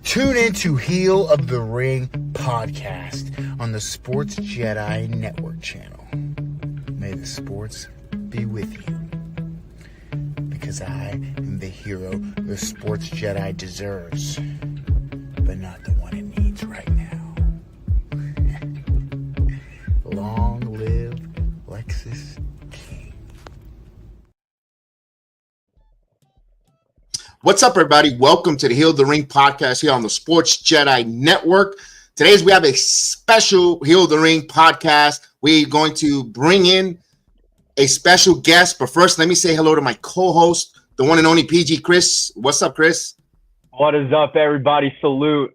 Tune in to Heel of the Ring podcast on the Sports Jedi Network channel. May the sports be with you. Because I am the hero the Sports Jedi deserves, but not the one it needs right now. Long live Lexus King. What's up, everybody? Welcome to the Heel of the Ring podcast here on the Sports Jedi Network. Today, we have a special Heel of the Ring podcast. We're going to bring in a special guest, but first, let me say hello to my co-host, the one and only PG Chris. What's up, Chris? What is up, everybody? Salute.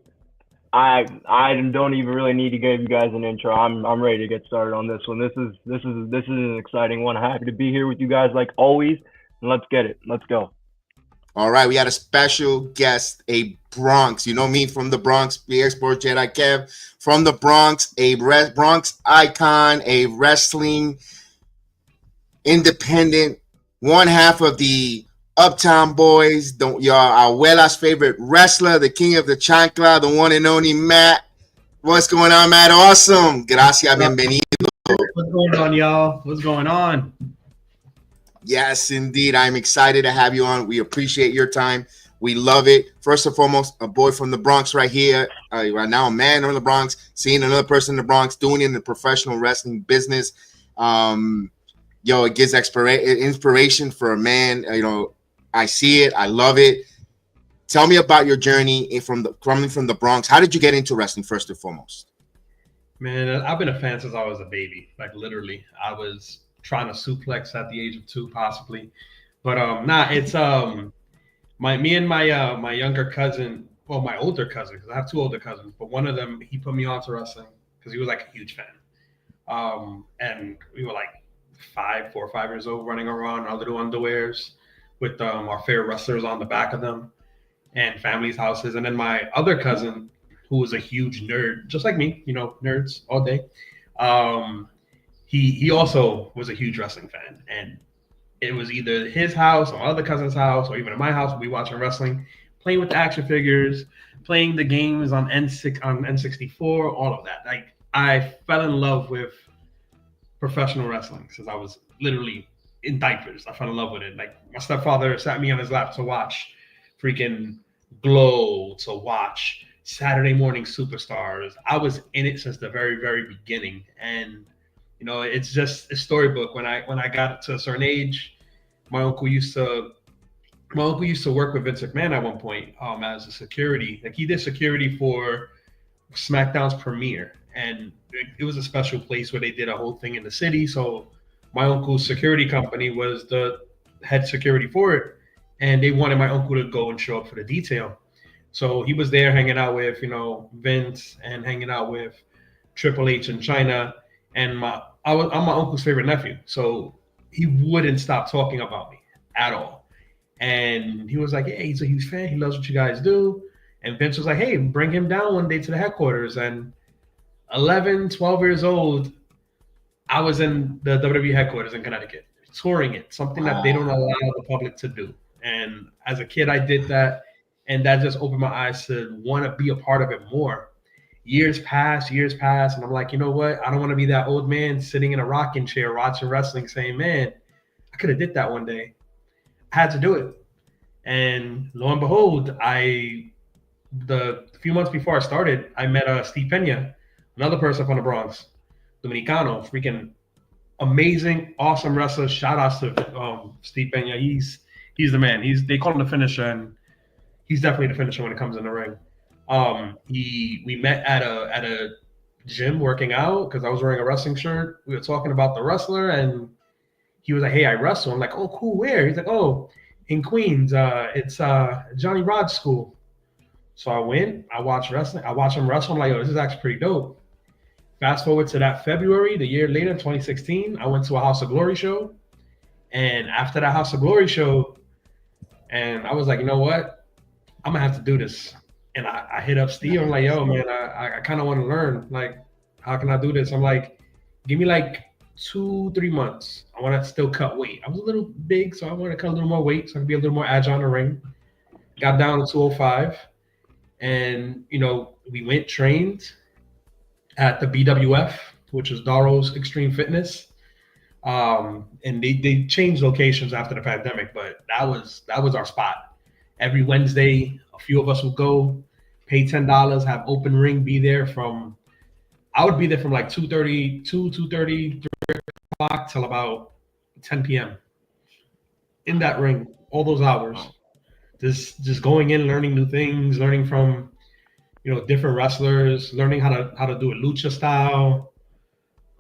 I don't even really need to give you guys an intro. I'm ready to get started on this one. This is an exciting one. I'm happy to be here with you guys like always. And let's get it. Let's go. All right, we had a special guest, a Bronx. You know me from the Bronx, BST Sports Jedi Kev from the Bronx, a Bronx icon, a wrestling independent, one half of the Uptown boys, our abuela's favorite wrestler, the king of the Chancla, the one and only Matt. What's going on, Matt? Awesome. Gracias, bienvenido. What's going on, y'all? What's going on? Yes, indeed. I'm excited to have you on. We appreciate your time. We love it. First and foremost, a boy from the Bronx right here. Right now, a man from the Bronx, seeing another person in the Bronx doing it in the professional wrestling business. It gives inspiration for a man. I see it. I love it. Tell me about your journey coming from the Bronx. How did you get into wrestling first and foremost? Man, I've been a fan since I was a baby. Like literally, I was trying to suplex at the age of 2, possibly. But it's me and my younger cousin, well, my older cousin, because I have 2 older cousins, but one of them, he put me on to wrestling because he was like a huge fan. And we were like 4 or 5 years old, running around our little underwears with our favorite wrestlers on the back of them and families' houses. And then my other cousin, who was a huge nerd, just like me, nerds all day. He also was a huge wrestling fan, and it was either his house or other cousin's house or even at my house. We watching wrestling, playing with the action figures, playing the games on N64, all of that. Like I fell in love with professional wrestling since I was literally in diapers. I fell in love with it. Like my stepfather sat me on his lap to watch freaking Glow, to watch Saturday Morning Superstars. I was in it since the very, very beginning, and it's just a storybook. When I got to a certain age, my uncle used to work with Vince McMahon at one point as a security. Like he did security for SmackDown's premiere, and it was a special place where they did a whole thing in the city. So my uncle's security company was the head security for it, and they wanted my uncle to go and show up for the detail. So he was there hanging out with Vince and hanging out with Triple H in China. And I'm my uncle's favorite nephew, so he wouldn't stop talking about me at all. And he was like, "Hey, he's a huge fan. He loves what you guys do." And Vince was like, "Hey, bring him down one day to the headquarters." And 11, 12 years old, I was in the WWE headquarters in Connecticut, touring it, something that they don't allow the public to do. And as a kid, I did that, and that just opened my eyes to want to be a part of it more. Years pass, and I'm like, you know what? I don't want to be that old man sitting in a rocking chair watching wrestling saying, man, I could have did that one day. I had to do it. And lo and behold, the few months before I started, I met Steve Pena, another person from the Bronx, Dominicano, freaking amazing, awesome wrestler. Shout outs to Steve Pena. He's the man. They call him the finisher, and he's definitely the finisher when it comes in the ring. We met at a gym working out because I was wearing a wrestling shirt. We were talking about the wrestler, and he was like, "Hey, I wrestle." I'm like, "Oh, cool. Where?" He's like, "Oh, in Queens. It's Johnny Rod's school." So I went. I watched wrestling. I watched him wrestle. I'm like, "Yo, this is actually pretty dope." Fast forward to that February, the year later, 2016, I went to a House of Glory show, and after that House of Glory show, and I was like, you know what? I'm gonna have to do this. And I hit up Steve. I'm like, yo, man, I kind of want to learn. Like, how can I do this? I'm like, give me like 2-3 months. I want to still cut weight. I was a little big, so I want to cut a little more weight so I can be a little more agile in the ring. Got down to 205. And, you know, we went trained at the BWF, which is Daro's Extreme Fitness. And they changed locations after the pandemic, but that was our spot. Every Wednesday, a few of us would go, pay $10, have open ring, be there from, I would be there from like 2:30, 3 o'clock till about 10 p.m. in that ring, all those hours. Just going in, learning new things, learning from, you know, different wrestlers, learning how to do a lucha style,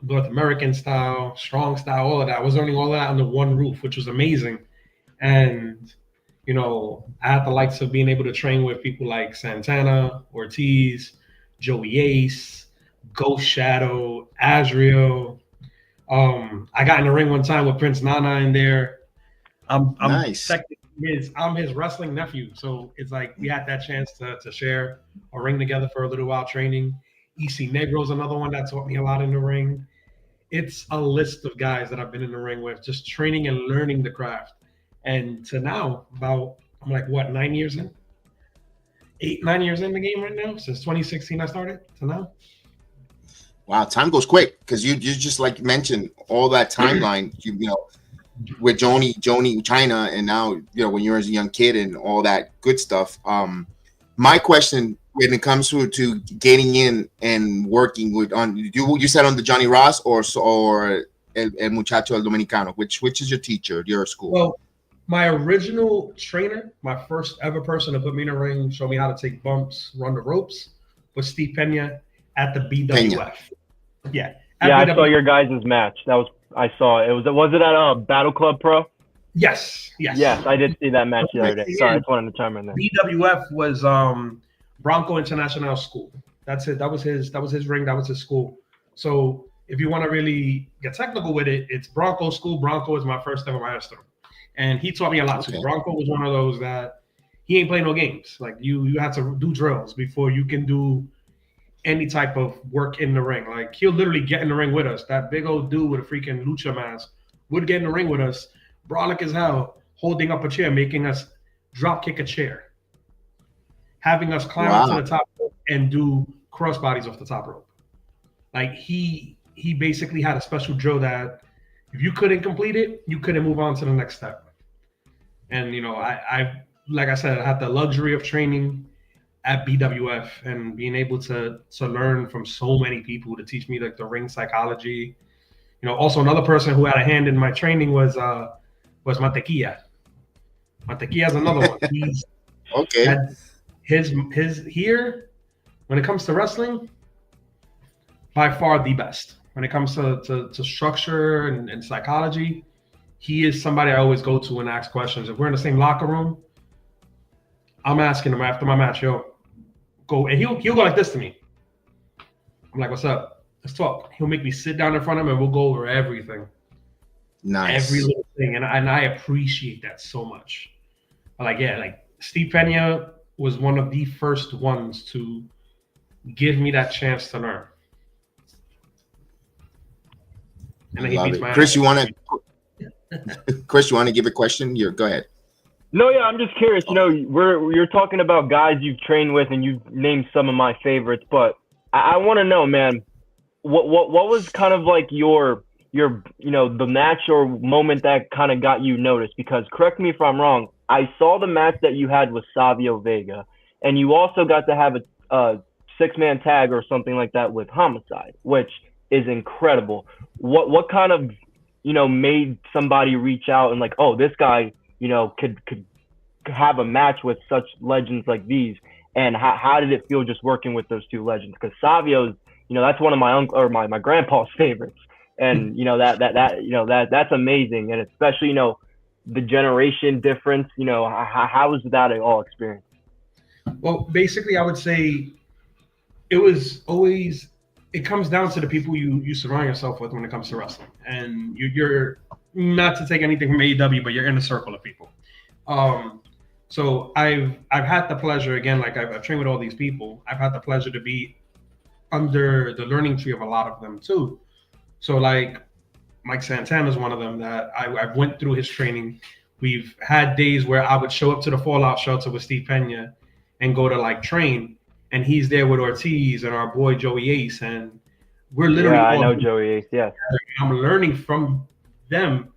North American style, strong style, all of that. I was learning all of that under one roof, which was amazing. And, you know, I had the likes of being able to train with people like Santana, Ortiz, Joey Ace, Ghost Shadow, Azrael. I got in the ring one time with Prince Nana in there. I'm Nice. I'm his wrestling nephew, so it's like we had that chance to share a ring together for a little while training. EC Negro's another one that taught me a lot in the ring. It's a list of guys that I've been in the ring with, just training and learning the craft. And to now, I'm like, what, 9 years in? 9 years in the game right now? Since 2016 I started to now. Wow, time goes quick because you just like mentioned all that timeline, you know, with Joni, China, and now, you know, when you were as a young kid and all that good stuff. My question when it comes to getting in and working with you said on the Johnny Ross or el Muchacho el Dominicano, which is your teacher, your school? Well, my original trainer, my first ever person to put me in a ring, show me how to take bumps, run the ropes, was Steve Pena at the BWF. Pena. Yeah. Yeah, I saw your guys' match. I saw it. Was it at Battle Club Pro? Yes. Yes, I did see that match the other day. Sorry, I just wanted to chime in there. BWF was Bronco International School. That's it. That was his ring. That was his school. So if you want to really get technical with it, it's Bronco School. Bronco is my first ever master, and he taught me a lot too. Bronco was one of those that he ain't playing no games. Like you have to do drills before you can do any type of work in the ring. Like he'll literally get in the ring with us. That big old dude with a freaking lucha mask would get in the ring with us, brolic as hell, holding up a chair, making us drop kick a chair, having us climb up to the top rope and do crossbodies off the top rope. Like he basically had a special drill that if you couldn't complete it, you couldn't move on to the next step. And you know, I like I said, I had the luxury of training at BWF and being able to learn from so many people to teach me like the ring psychology. You know, also another person who had a hand in my training was Mantequilla. Mantequilla's another one. He's his here when it comes to wrestling, by far the best. When it comes to structure and psychology, he is somebody I always go to and ask questions. If we're in the same locker room, I'm asking him after my match, yo, go, and he'll go like this to me. I'm like, what's up? Let's talk. He'll make me sit down in front of him and we'll go over everything. Nice. Every little thing. And I appreciate that so much. Like Steve Pena was one of the first ones to give me that chance to learn. And then he beats my Chris, you want to give a question? Go ahead. No, yeah, I'm just curious. You know, you're talking about guys you've trained with, and you've named some of my favorites. But I want to know, man, what was kind of like your you know, the match or moment that kind of got you noticed? Because correct me if I'm wrong, I saw the match that you had with Savio Vega, and you also got to have a 6-man tag or something like that with Homicide, which is incredible. What kind of, you know, made somebody reach out and like, oh, this guy, you know, could have a match with such legends like these? And how did it feel just working with those two legends? Because Savio's, you know, that's one of my uncle or my grandpa's favorites, and you know that's amazing, and especially, you know, the generation difference. You know, how was that all experience? Well, basically, I would say it was always. It comes down to the people you surround yourself with when it comes to wrestling, and you're not to take anything from AEW, but you're in a circle of people. So I've had the pleasure, again, like I've trained with all these people. I've had the pleasure to be under the learning tree of a lot of them too. So like Mike Santana is one of them that I went through his training. We've had days where I would show up to the Fallout shelter with Steve Pena, and go to like train, and he's there with Ortiz and our boy Joey Ace, and we're literally I all know Joey Ace. Yeah. I'm learning from them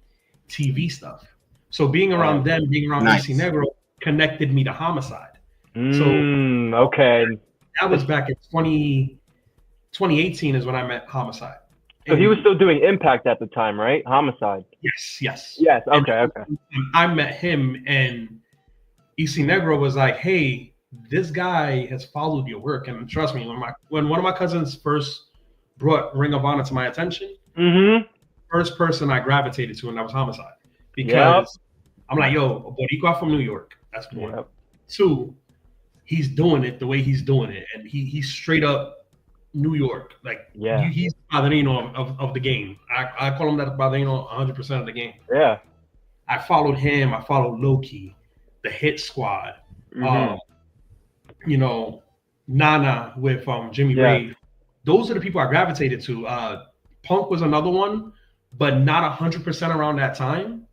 TV stuff. So being around them, being around Nice. AC Negro connected me to Homicide. Okay. That was back in 2018 is when I met Homicide. So he was still doing Impact at the time, right? Homicide. Yes. Okay. I met him, and EC Negro was like, "Hey, this guy has followed your work." And trust me, when one of my cousins first brought Ring of Honor to my attention, first person I gravitated to, and that was Homicide, because I'm like, "Yo, Boricua from New York, that's one. Yep. Two, he's doing it the way he's doing it, and he's straight up New York, like he's the Padrino of the game. I call him that Padrino 100% of the game. Yeah. I followed him. I followed Loki, the Hit Squad. You know, Nana with Jimmy Rave. Those are the people I gravitated to. Punk was another one, but not 100% around that time.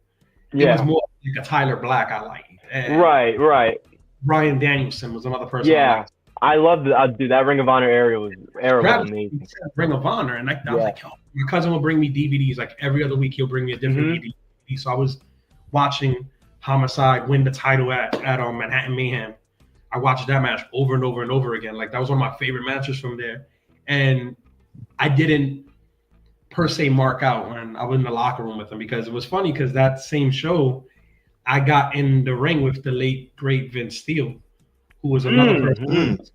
It was more like a Tyler Black I liked. And right. Bryan Danielson was another person. Yeah. I love dude. That Ring of Honor era was amazing. Ring of Honor, and I was like, yo, my cousin will bring me DVDs like every other week. He'll bring me a different DVD. So I was watching Homicide win the title at Manhattan Mayhem. I watched that match over and over and over again. Like that was one of my favorite matches from there. And I didn't per se mark out when I was in the locker room with him, because it was funny, because that same show I got in the ring with the late great Vince Steele, who was another person who was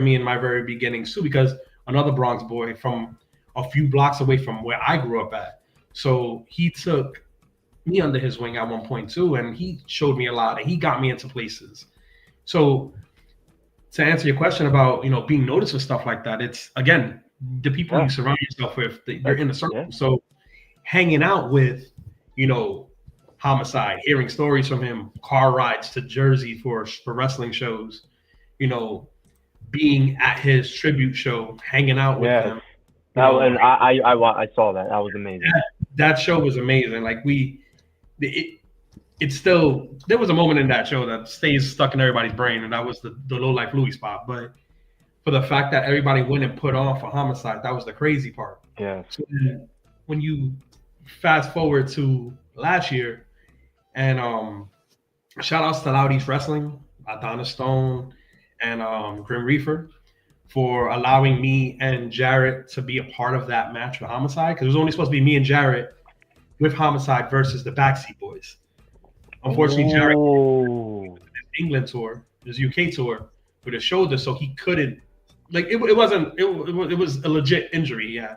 me in my very beginnings too, because another Bronx boy from a few blocks away from where I grew up at. So he took me under his wing at one point too, and he showed me a lot, and he got me into places. So to answer your question about, you know, being noticed for stuff like that, it's again the people you surround yourself with, you're in the circle. So hanging out with, you know, Homicide, hearing stories from him, car rides to Jersey for wrestling shows, you know, being at his tribute show, hanging out with him. And I saw that. That was amazing. That show was amazing. Like it's still, there was a moment in that show that stays stuck in everybody's brain, and that was the Low Life Louis spot. But for the fact that everybody went and put on for Homicide, that was the crazy part. Yeah. So when you fast forward to last year, and shout outs to Loud East Wrestling, Adonis Stone, and Grim Reaper for allowing me and Jarett to be a part of that match with Homicide, because it was only supposed to be me and Jarett with Homicide versus the Backseat Boys. Unfortunately, Jarett did his England tour, his UK tour, with his shoulder, so he couldn't. Like it was a legit injury he had,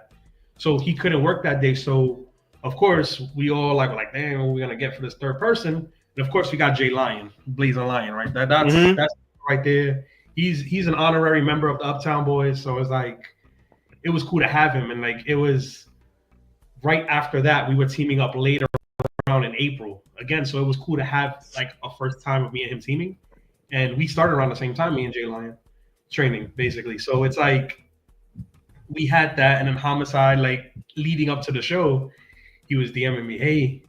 so he couldn't work that day. So of course we all like, damn, what are we gonna get for this third person? And of course we got Jay Lion, Blazing Lion, right? That's right there. He's an honorary member of the Uptown Boys, so it's like it was cool to have him. And like it was right after that we were teaming up later around in April again, so it was cool to have like a first time of me and him teaming. And we started around the same time, me and Jay Lion, training basically. So it's like we had that, and then Homicide, like leading up to the show, he was DMing me, hey,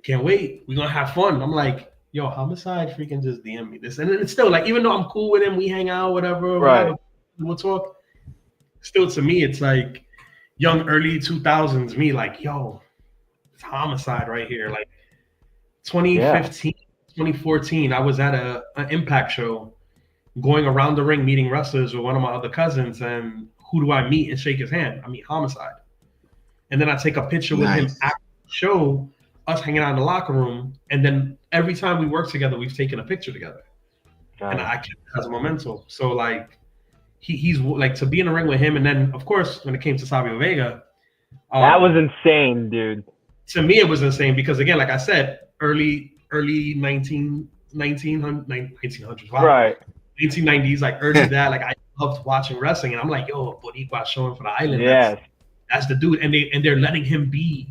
can't wait, we're gonna have fun. I'm like, yo, Homicide freaking just DM me this. And then it's still like, even though I'm cool with him, we hang out, whatever, we'll talk. Still, to me, it's like young early 2000s me, like, yo, it's Homicide right here. Like 2015, 2014, I was at an Impact show, going around the ring, meeting wrestlers with one of my other cousins, and who do I meet and shake his hand? I meet Homicide. And then I take a picture with him after the show, us hanging out in the locker room, and then every time we work together, we've taken a picture together. And I kept it as a memento. So like he's like, to be in the ring with him, and then of course when it came to Savio Vega, that was insane, dude. To me, it was insane because again, like I said, early 1900s, wow. Right. 1990s, like early that, like I loved watching wrestling, and I'm like, yo, Boricua showing for the island. Yes. That's the dude, and they're letting him be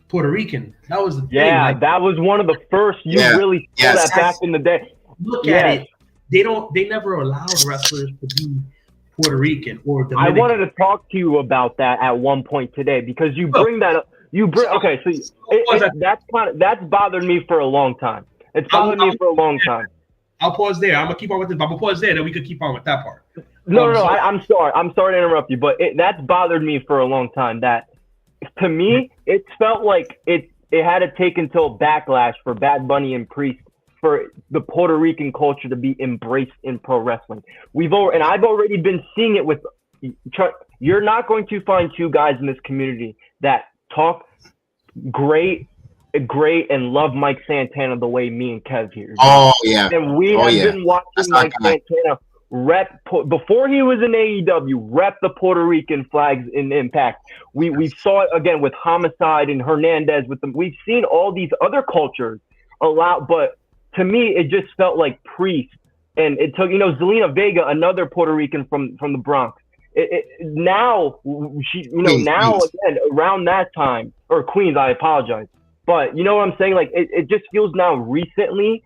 Puerto Rican. That was the thing. Yeah, like, that was one of the first you really saw that back in the day. Look at it. They never allowed wrestlers to be Puerto Rican or Dominican. I wanted to talk to you about that at one point today, because you bring that up. Okay, so that's bothered me for a long time. It's bothered me for a long time. I'll pause there. I'm gonna keep on with this, but I'm gonna pause there, then we could keep on with that part. No. I'm sorry. I'm sorry to interrupt you, but that's bothered me for a long time. That to me, it felt like it had to take until Backlash for Bad Bunny and Priest for the Puerto Rican culture to be embraced in pro wrestling. And I've already been seeing it with. You're not going to find two guys in this community that talk great and love Mike Santana the way me and Kev here. Oh yeah. And we have been watching Mike Santana rep before he was in AEW, rep the Puerto Rican flags in Impact. We saw it again with Homicide and Hernandez with them. We've seen all these other cultures allow, but to me it just felt like Priest, and it took Zelina Vega, another Puerto Rican from the Bronx. Now again around that time, or Queens, I apologize, but you know what I'm saying, like it just feels now recently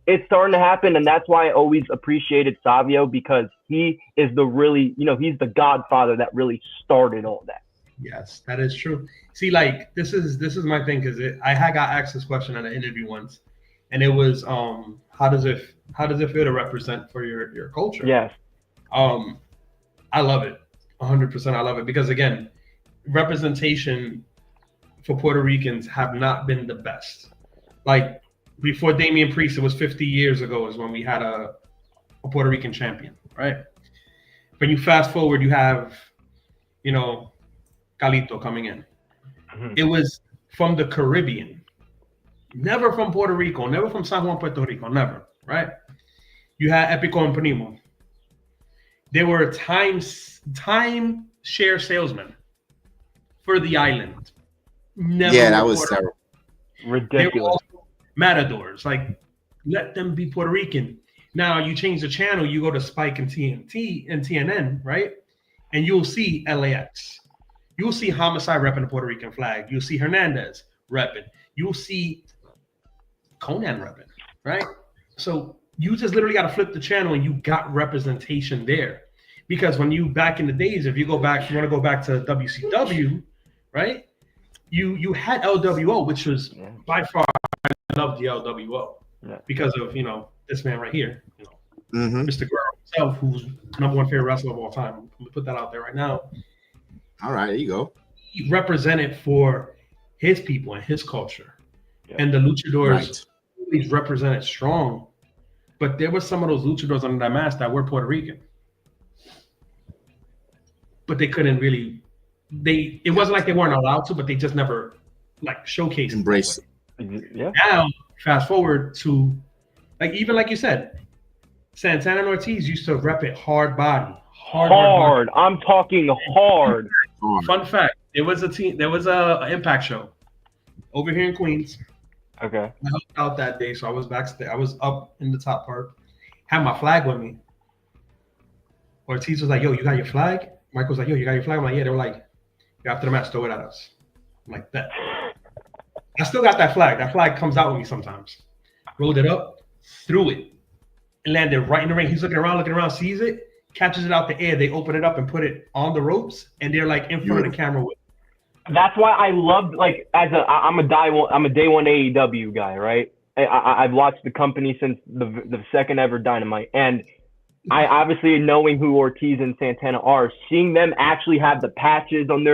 it's starting to happen, and that's why I always appreciated Savio, because he is he's the godfather that really started all that. Yes, that is true. See, like this is my thing, because I had got asked this question at an interview once, and it was how does it feel to represent for your culture? Yes. I love it, 100%. I love it because again, representation for Puerto Ricans have not been the best. Like before Damian Priest, it was 50 years ago is when we had a Puerto Rican champion, right? When you fast forward, you have, Calito coming in. Mm-hmm. It was from the Caribbean, never from Puerto Rico, never from San Juan, Puerto Rico, never, right? You had Epico and Primo. They were time share salesmen for the island. Never that was terrible. Ridiculous. They were also matadors. Like, let them be Puerto Rican. Now you change the channel, you go to Spike and TNT and TNN, right? And you'll see LAX. You'll see Homicide repping the Puerto Rican flag. You'll see Hernandez repping. You'll see Conan repping, right? So you just literally got to flip the channel and you got representation there. Because when you back in the days, if you want to go back to WCW, right? You had LWO, which was by far, I love the LWO because of this man right here, Mr. Guerrero himself, who's #1 favorite wrestler of all time. Let me put that out there right now. All right, there you go. He represented for his people and his culture, and the luchadors always represented strong. But there were some of those luchadors under that mask that were Puerto Rican, but they couldn't really. It wasn't like they weren't allowed to, but they just never showcased embrace it. Yeah. Now fast forward to even like you said, Santana and Ortiz used to rep it hard body. I'm talking hard. Fun fact: there was a Impact show over here in Queens. Okay. I helped out that day, so I was backstage. I was up in the top part. Had my flag with me. Ortiz was like, "Yo, you got your flag?" Mike was like, "Yo, you got your flag?" I'm like, "Yeah." They were like, "After the match, throw it at us." I'm like, "That." I still got that flag. That flag comes out with me sometimes. Rolled it up, threw it, and landed right in the ring. He's looking around, sees it, catches it out the air. They open it up and put it on the ropes, and they're in front of the camera with it. That's why I loved I'm a day one AEW guy, right? I've watched the company since the second ever Dynamite, and I obviously knowing who Ortiz and Santana are, seeing them actually have the patches on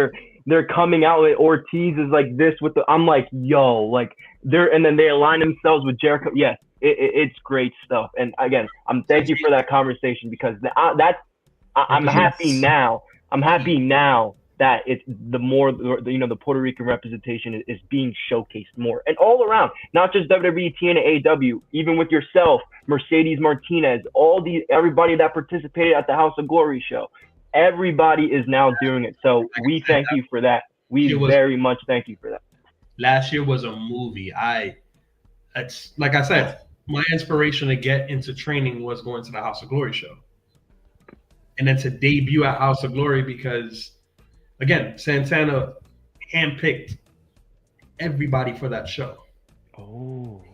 they're coming out with Ortiz is like this with I'm like, yo, and then they align themselves with Jericho. Yes, it's great stuff. And again, thank you for that conversation, because I'm happy now. I'm happy now that it's the Puerto Rican representation is being showcased more, and all around, not just WWE, TNA, AEW, even with yourself, Mercedes Martinez, everybody that participated at the House of Glory show, everybody is now doing it. So we thank you for that. We very much thank you for that. Last year was a movie. It's like I said, my inspiration to get into training was going to the House of Glory show, and then to debut at House of Glory because. Again, Santana handpicked everybody for that show. Oh,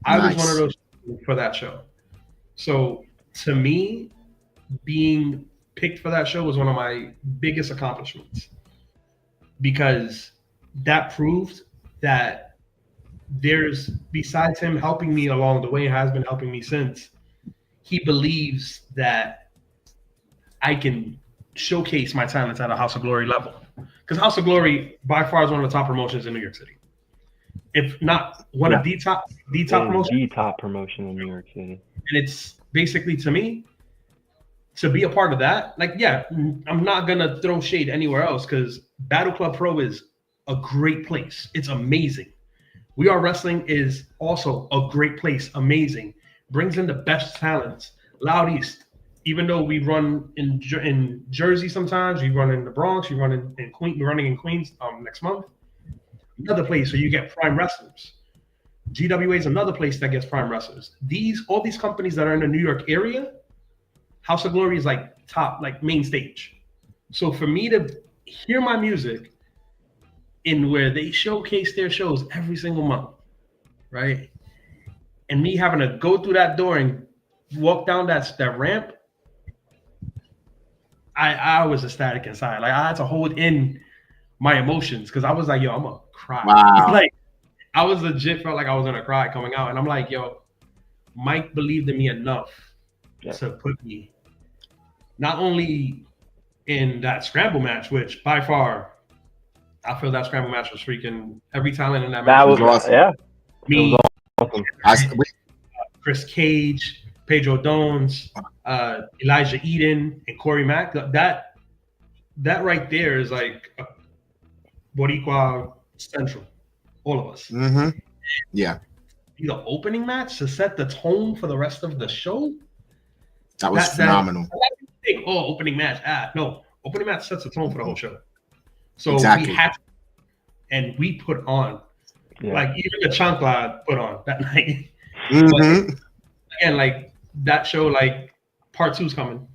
I was one of those for that show. So to me, being picked for that show was one of my biggest accomplishments, because that proved that there's, besides him helping me along the way, has been helping me since, he believes that I can showcase my talents at a House of Glory level. Because House of Glory, by far, is one of the top promotions in New York City. If not one of the top promotions. The top promotion in New York City. And it's basically, to me, to be a part of that, like, yeah, I'm not going to throw shade anywhere else because Battle Club Pro is a great place. It's amazing. We Are Wrestling is also a great place. Amazing. Brings in the best talents. Loud East. Even though we run in Jersey sometimes, we run in the Bronx, we run in Queens, we're running in Queens next month. Another place where you get prime wrestlers. GWA is another place that gets prime wrestlers. All these companies that are in the New York area, House of Glory is like top, like main stage. So for me to hear my music in where they showcase their shows every single month, right? And me having to go through that door and walk down that ramp, I was ecstatic inside. Like I had to hold in my emotions because I was like, yo, I'm gonna cry. Wow. Like I was legit felt like I was gonna cry coming out, and I'm like, yo, Mike believed in me enough to put me not only in that scramble match, which by far I feel that scramble match was freaking every talent in that match. That was awesome. Yeah. Me, awesome. Chris Cage, Pedro Dones, Elijah Eden, and Corey Mack. That right there is like Boricua Central, all of us. Mm-hmm. Yeah. The opening match to set the tone for the rest of the show. That was phenomenal. Think, opening match. No, opening match sets the tone for the whole show. So exactly. We had to, and we put on, like even the Chancla put on that night. Mm-hmm. But, again, like that show, like part 2's coming,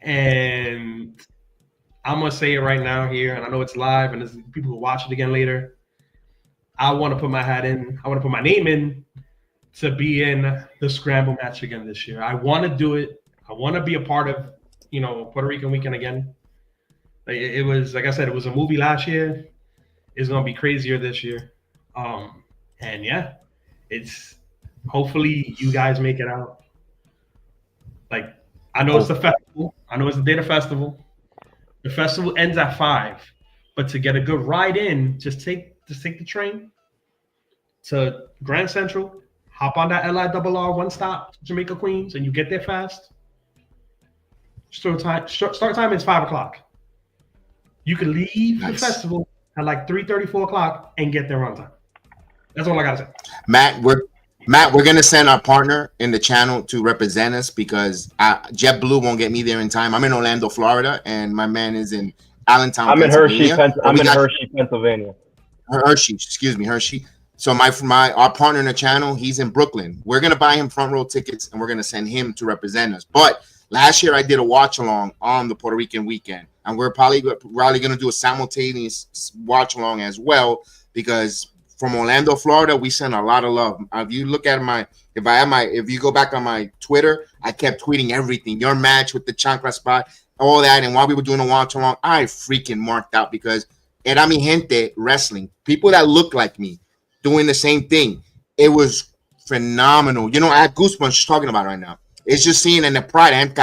and I'm gonna say it right now here, and I know it's live, and there's people who watch it again later. I want to put my hat in. I want to put my name in to be in the scramble match again this year. I want to do it. I want to be a part of, Puerto Rican weekend again. It was, like I said, it was a movie last year. It's gonna be crazier this year. And yeah, it's hopefully you guys make it out. Like I know it's the festival. I know it's the day of the festival. The festival ends at 5, but to get a good ride in, just take the train to Grand Central, hop on that LIRR one stop, Jamaica Queens, and you get there fast. Start time is 5 o'clock. You can leave the festival at like 3:30, 4 o'clock and get there on time. That's all I gotta say. Matt, we're gonna send our partner in the channel to represent us because JetBlue won't get me there in time. I'm in Orlando, Florida, and my man is in Allentown. I'm in Hershey, Pennsylvania. Hershey. So our partner in the channel, he's in Brooklyn. We're gonna buy him front row tickets and we're gonna send him to represent us. But last year I did a watch along on the Puerto Rican weekend, and we're probably gonna do a simultaneous watch along as because from Orlando, Florida, we send a lot of love. If you look at if you go back on my Twitter, I kept tweeting everything, your match with the Chancla spot, all that. And while we were doing a watch along, I freaking marked out because era mi gente wrestling, people that look like me doing the same thing. It was phenomenal. I had goosebumps just talking about it right now. It's just seeing in the pride and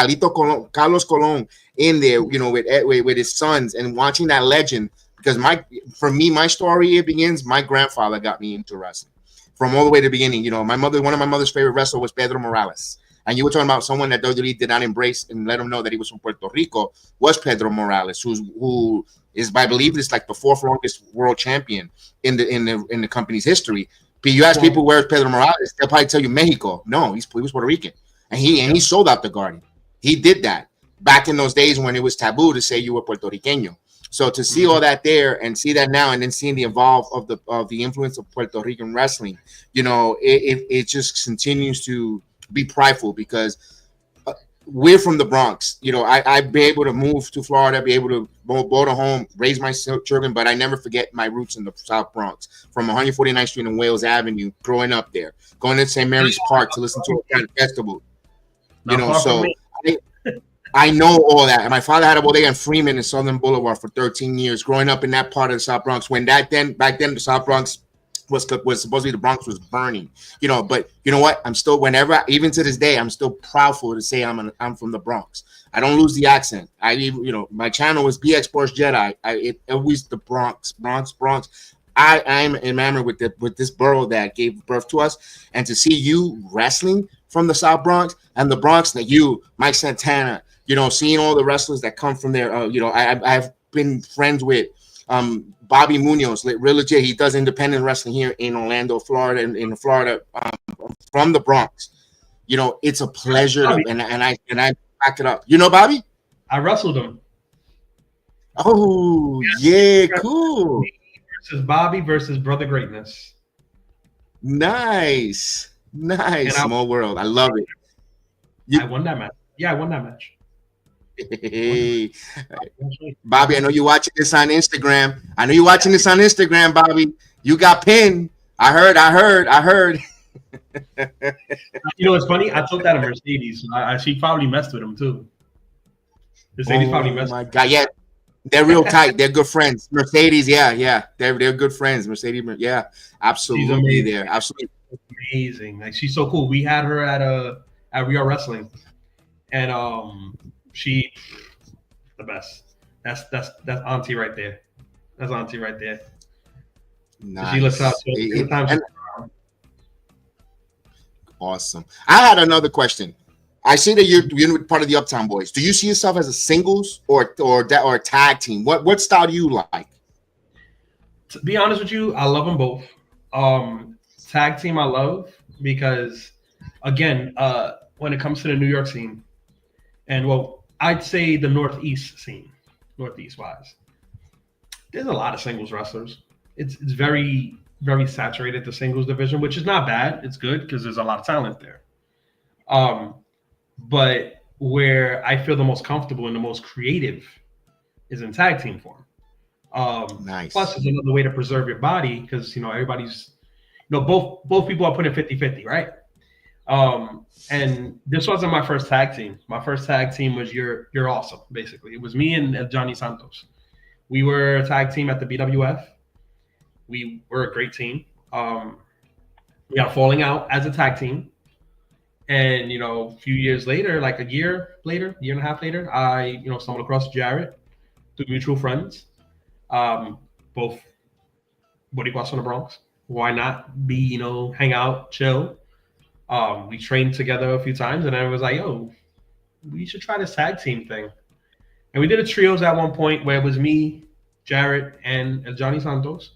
Carlos Colon in there, with his sons and watching that legend. Because my story, it begins. My grandfather got me into wrestling from all the way to the beginning. One of my mother's favorite wrestlers was Pedro Morales. And you were talking about someone that WWE did not embrace and let him know that he was from Puerto Rico, was Pedro Morales, who is, I believe, is like the 4th longest world champion in the company's history. But you ask people where's Pedro Morales, they'll probably tell you Mexico. No, he was Puerto Rican, and he sold out the Garden. He did that back in those days when it was taboo to say you were Puerto Riqueño. So to see all that there and see that now, and then seeing the evolve of the influence of Puerto Rican wrestling, it just continues to be prideful because we're from the Bronx. I'd be able to move to Florida, be able to go to home, raise my children, but I never forget my roots in the South Bronx, from 149th Street and Wales Avenue, growing up there, going to St. Mary's Park to listen to a kind of festival. So I know all that. And my father had a bodega in Freeman and Southern Boulevard for 13 years, growing up in that part of the South Bronx. When back then the South Bronx was supposedly the Bronx was burning, you know. But you know what? I'm still, even to this day, I'm still proudful to say I'm from the Bronx. I don't lose the accent. My channel was BX Sports Jedi. It always the Bronx. I'm enamored with this borough that gave birth to us, and to see you wrestling from the South Bronx and the Bronx, that you, Mike Santana, you know, seeing all the wrestlers that come from there. I've been friends with Bobby Munoz, real legit. He does independent wrestling here in Orlando, Florida, in Florida, from the Bronx. You know, it's a pleasure, and I back it up. You know, Bobby? I wrestled him. Oh, yeah, cool. Versus Bobby versus Brother Greatness. Nice. Small world. I love it. I won that match. Yeah, I won that match. Hey, Bobby, I know you're watching this on Instagram. Bobby. You got pinned. I heard. You know, it's funny. I took that to Mercedes. She probably messed with him too. Mercedes probably messed. Oh my God, yeah. They're real tight. They're good friends. Mercedes, yeah. They're good friends. Mercedes, yeah, absolutely. They're absolutely amazing. Like, she's so cool. We had her at We Are Wrestling, and she the best. That's auntie right there. That's auntie right there. Nice. So she looks out to awesome. I had another question. I see that you're part of the Uptown Boys. Do you see yourself as a singles or a tag team? What style do you like? To be honest with you, I love them both. Tag team I love because, again, when it comes to the New York scene, and I'd say the Northeast scene, Northeast wise, there's a lot of singles wrestlers. It's very, very saturated, the singles division, which is not bad. It's good because there's a lot of talent there. But where I feel the most comfortable and the most creative is in tag team form. Nice. Plus, it's another way to preserve your body because, you know, everybody's, you know, both people are putting 50-50, right? And this wasn't my first tag team. My first tag team was You're Awesome, basically. It was me and Johnny Santos. We were a tag team at the BWF. We were a great team. We got falling out as a tag team. And, you know, a few years later, like a year and a half later, I, you know, stumbled across Jarett through mutual friends. Both Boricuas from the Bronx. Why not be, you know, hang out, chill. We trained together a few times, and then it was like, yo, we should try this tag team thing. And we did a trios at one point where it was me, Jarett, and Johnny Santos.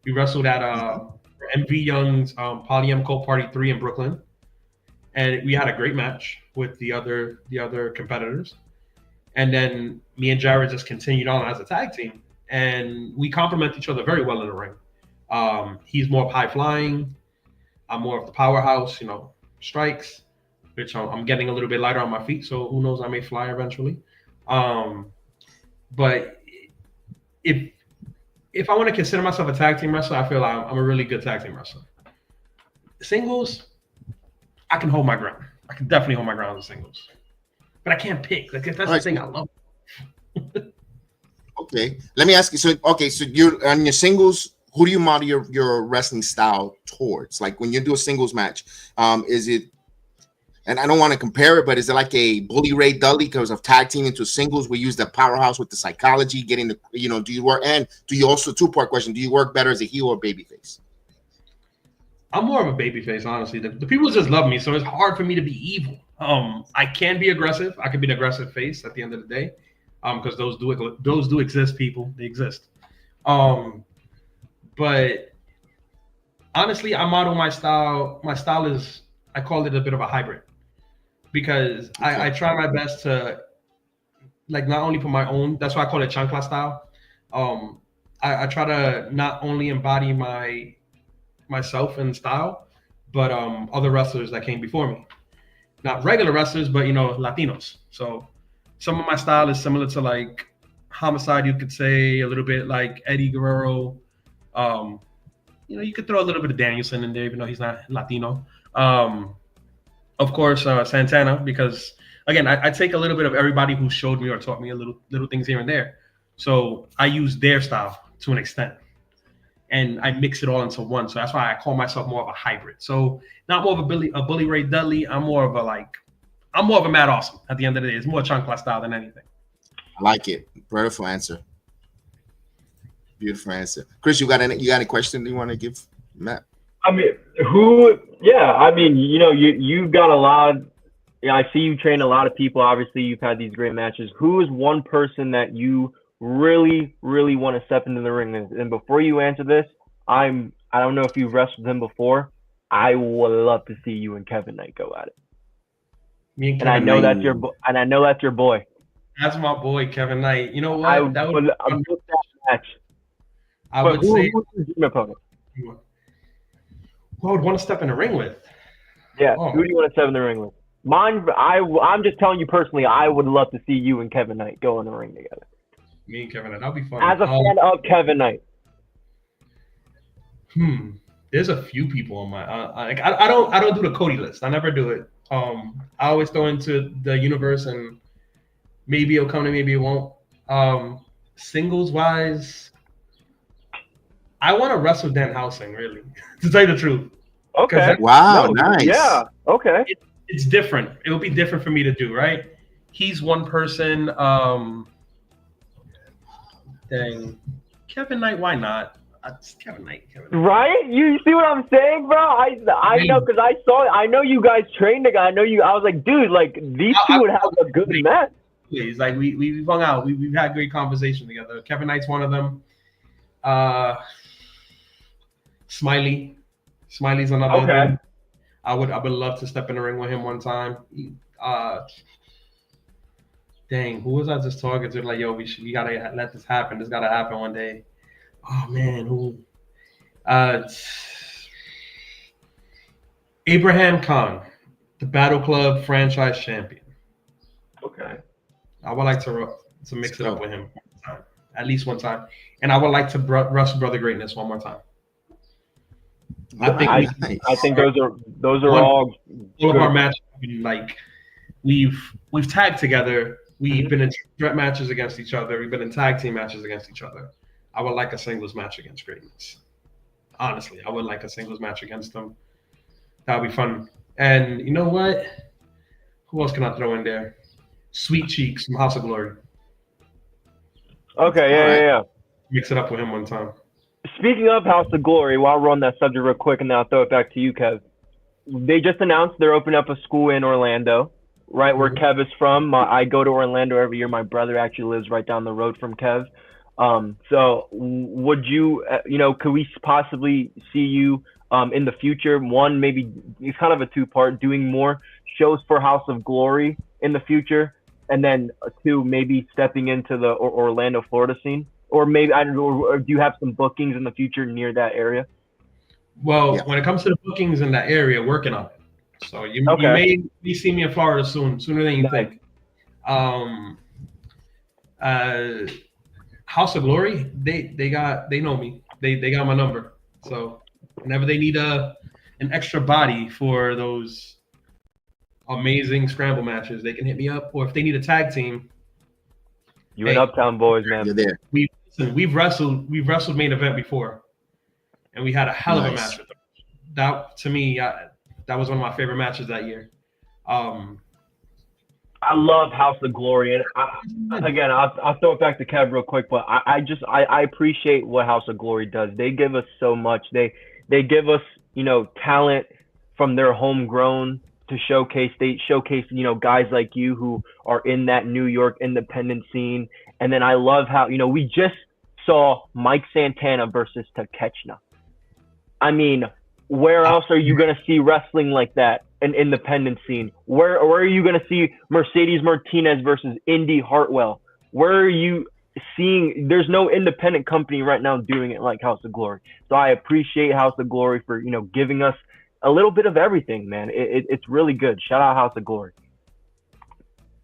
We wrestled at MV Young's Polyam Cold Party 3 in Brooklyn. And we had a great match with the other competitors. And then me and Jarett just continued on as a tag team. And we complement each other very well in the ring. He's more high flying. I'm more of the powerhouse, you know, strikes, which I'm getting a little bit lighter on my feet. So who knows, I may fly eventually. But if I want to consider myself a tag team wrestler, I feel like I'm a really good tag team wrestler. Singles, I can hold my ground. I can definitely hold my ground in singles. But I can't pick. Like, that's the thing I love. Okay. Let me ask you. So you're on your singles. Who do you model your wrestling style towards? Like when you do a singles match, is it? And I don't want to compare it, but is it like a Bully Ray Dudley because of tag team into singles? We use the powerhouse with the psychology, getting the, you know, do you work? And do you also, two-part question, do you work better as a heel or babyface? I'm more of a babyface, honestly. The people just love me, so it's hard for me to be evil. I can be aggressive. I can be an aggressive face at the end of the day, because those do exist, people. They exist. But honestly, I model my style. My style is, I call it a bit of a hybrid, because I try my best to, like, not only put my own. That's why I call it Chancla style. I try to not only embody myself and style, but other wrestlers that came before me. Not regular wrestlers, but, you know, Latinos. So some of my style is similar to, like, Homicide, you could say, a little bit like Eddie Guerrero. You know, you could throw a little bit of Danielson in there, even though he's not Latino. Of course, Santana, because, again, I take a little bit of everybody who showed me or taught me a little things here and there. So I use their style to an extent. and I mix it all into one. So that's why I call myself more of a hybrid. So not more of a Bully Ray Dudley. I'm more of a Mad Awesome at the end of the day. It's more Chancla style than anything. I like it. Beautiful answer. Beautiful answer. Chris, you got any question you want to give Matt? I mean, you've got a lot. I see you train a lot of people. Obviously, you've had these great matches. Who is one person that you really, really want to step into the ring with? And before you answer this, I don't know if you've wrestled him before. I would love to see you and Kevin Knight go at it. Me and Kevin I know Knight. That's your and I know that's your boy. That's my boy, Kevin Knight. You know what? That would that match. I would say who's your opponent? Who I would want to step in the ring with? Yeah, who do you want to step in the ring with? Mine, I'm just telling you personally, I would love to see you and Kevin Knight go in the ring together. Me and Kevin Knight, that'll be fun. As a fan of Kevin Knight. There's a few people on my I don't do the Cody list. I never do it. I always throw into the universe and maybe it'll come to me, maybe it won't. Singles wise, I want to wrestle Dan Housing, really, to tell you the truth. Okay. Wow, nice. Yeah. Okay. It's different. It'll be different for me to do, right? He's one person. Dang, Kevin Knight. Why not? Kevin Knight. Right? You see what I'm saying, bro? I know because I know you guys trained the guy. I was like, dude, like these two would have a good match. Please, like we've hung out. We've had great conversation together. Kevin Knight's one of them. Smiley's another. Okay. I would love to step in the ring with him one time. Dang, who was I just talking to? Like, yo, we gotta let this happen. This gotta happen one day. Oh man, who? Abraham Khan, the Battle Club franchise champion. Okay. I would like to mix it up with him at least one time, and I would like to wrestle Brother Greatness one more time. I think those are all of our matches. Like we've tagged together. We've been in threat matches against each other. We've been in tag team matches against each other. I would like a singles match against Greatness. Honestly, I would like a singles match against them. That would be fun. And you know what? Who else can I throw in there? Sweet Cheeks from House of Glory. Okay, yeah. Mix it up with him one time. Speaking of House of Glory, while we're on that subject real quick, and then I'll throw it back to you, Kev. They just announced they're opening up a school in Orlando, right where Kev is from. I go to Orlando every year. My brother actually lives right down the road from Kev. So would you, could we possibly see you in the future? One, maybe it's kind of a two-part, doing more shows for House of Glory in the future, and then two, maybe stepping into the Orlando, Florida scene, or maybe I don't know. Or do you have some bookings in the future near that area? Well, when it comes to the bookings in that area, working on it. So you may see me in Florida sooner than you think. House of Glory, they know me. They got my number. So whenever they need an extra body for those amazing scramble matches, they can hit me up. Or if they need a tag team, you and Uptown boys, man. You're there. We've wrestled main event before, and we had a hell of a match with them. That to me, that was one of my favorite matches that year. I love House of Glory, and I'll throw it back to Kev real quick, but I appreciate what House of Glory does. They give us so much. They give us talent from their homegrown to showcase. They showcase guys like you who are in that New York independent scene, and then I love how we just saw Mike Santana versus Takechna. I mean, where else are you gonna see wrestling like that? An independent scene. Where are you going to see Mercedes Martinez versus Indy Hartwell? Where are you seeing? There's no independent company right now doing it like House of Glory. So I appreciate House of Glory for giving us a little bit of everything, man. It's really good. Shout out House of Glory.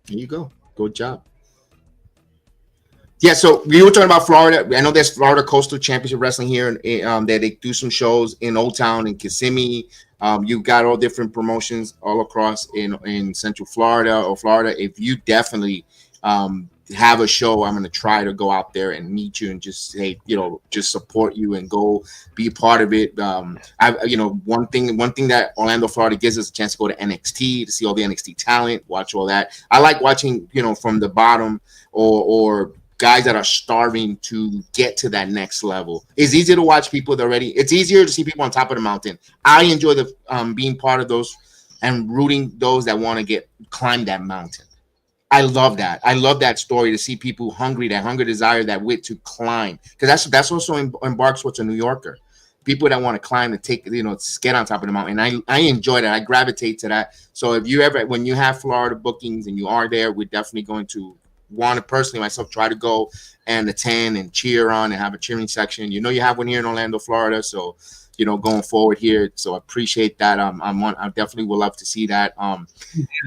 There you go. Good job. Yeah, so we were talking about Florida. I know there's Florida Coastal Championship Wrestling here, that they do some shows in Old Town and Kissimmee. You've got all different promotions all across in Central Florida or Florida. If you definitely have a show, I'm going to try to go out there and meet you and just say, just support you and go be part of it. One thing that Orlando, Florida gives us a chance to go to NXT, to see all the NXT talent, watch all that. I like watching, from the bottom or guys that are starving to get to that next level. It's easier to watch people that it's easier to see people on top of the mountain. I enjoy the being part of those and rooting those that want to climb that mountain. I love that. I love that story, to see people hungry, that hunger, desire, that wit to climb. Because that's also embarks what's a New Yorker. People that want to climb, to take, get on top of the mountain. I enjoy that. I gravitate to that. So if you ever, when you have Florida bookings and you are there, we're definitely going to want to personally myself try to go and attend and cheer on and have a cheering section. You have one here in Orlando, Florida. So, going forward here. So I appreciate that. I definitely would love to see that.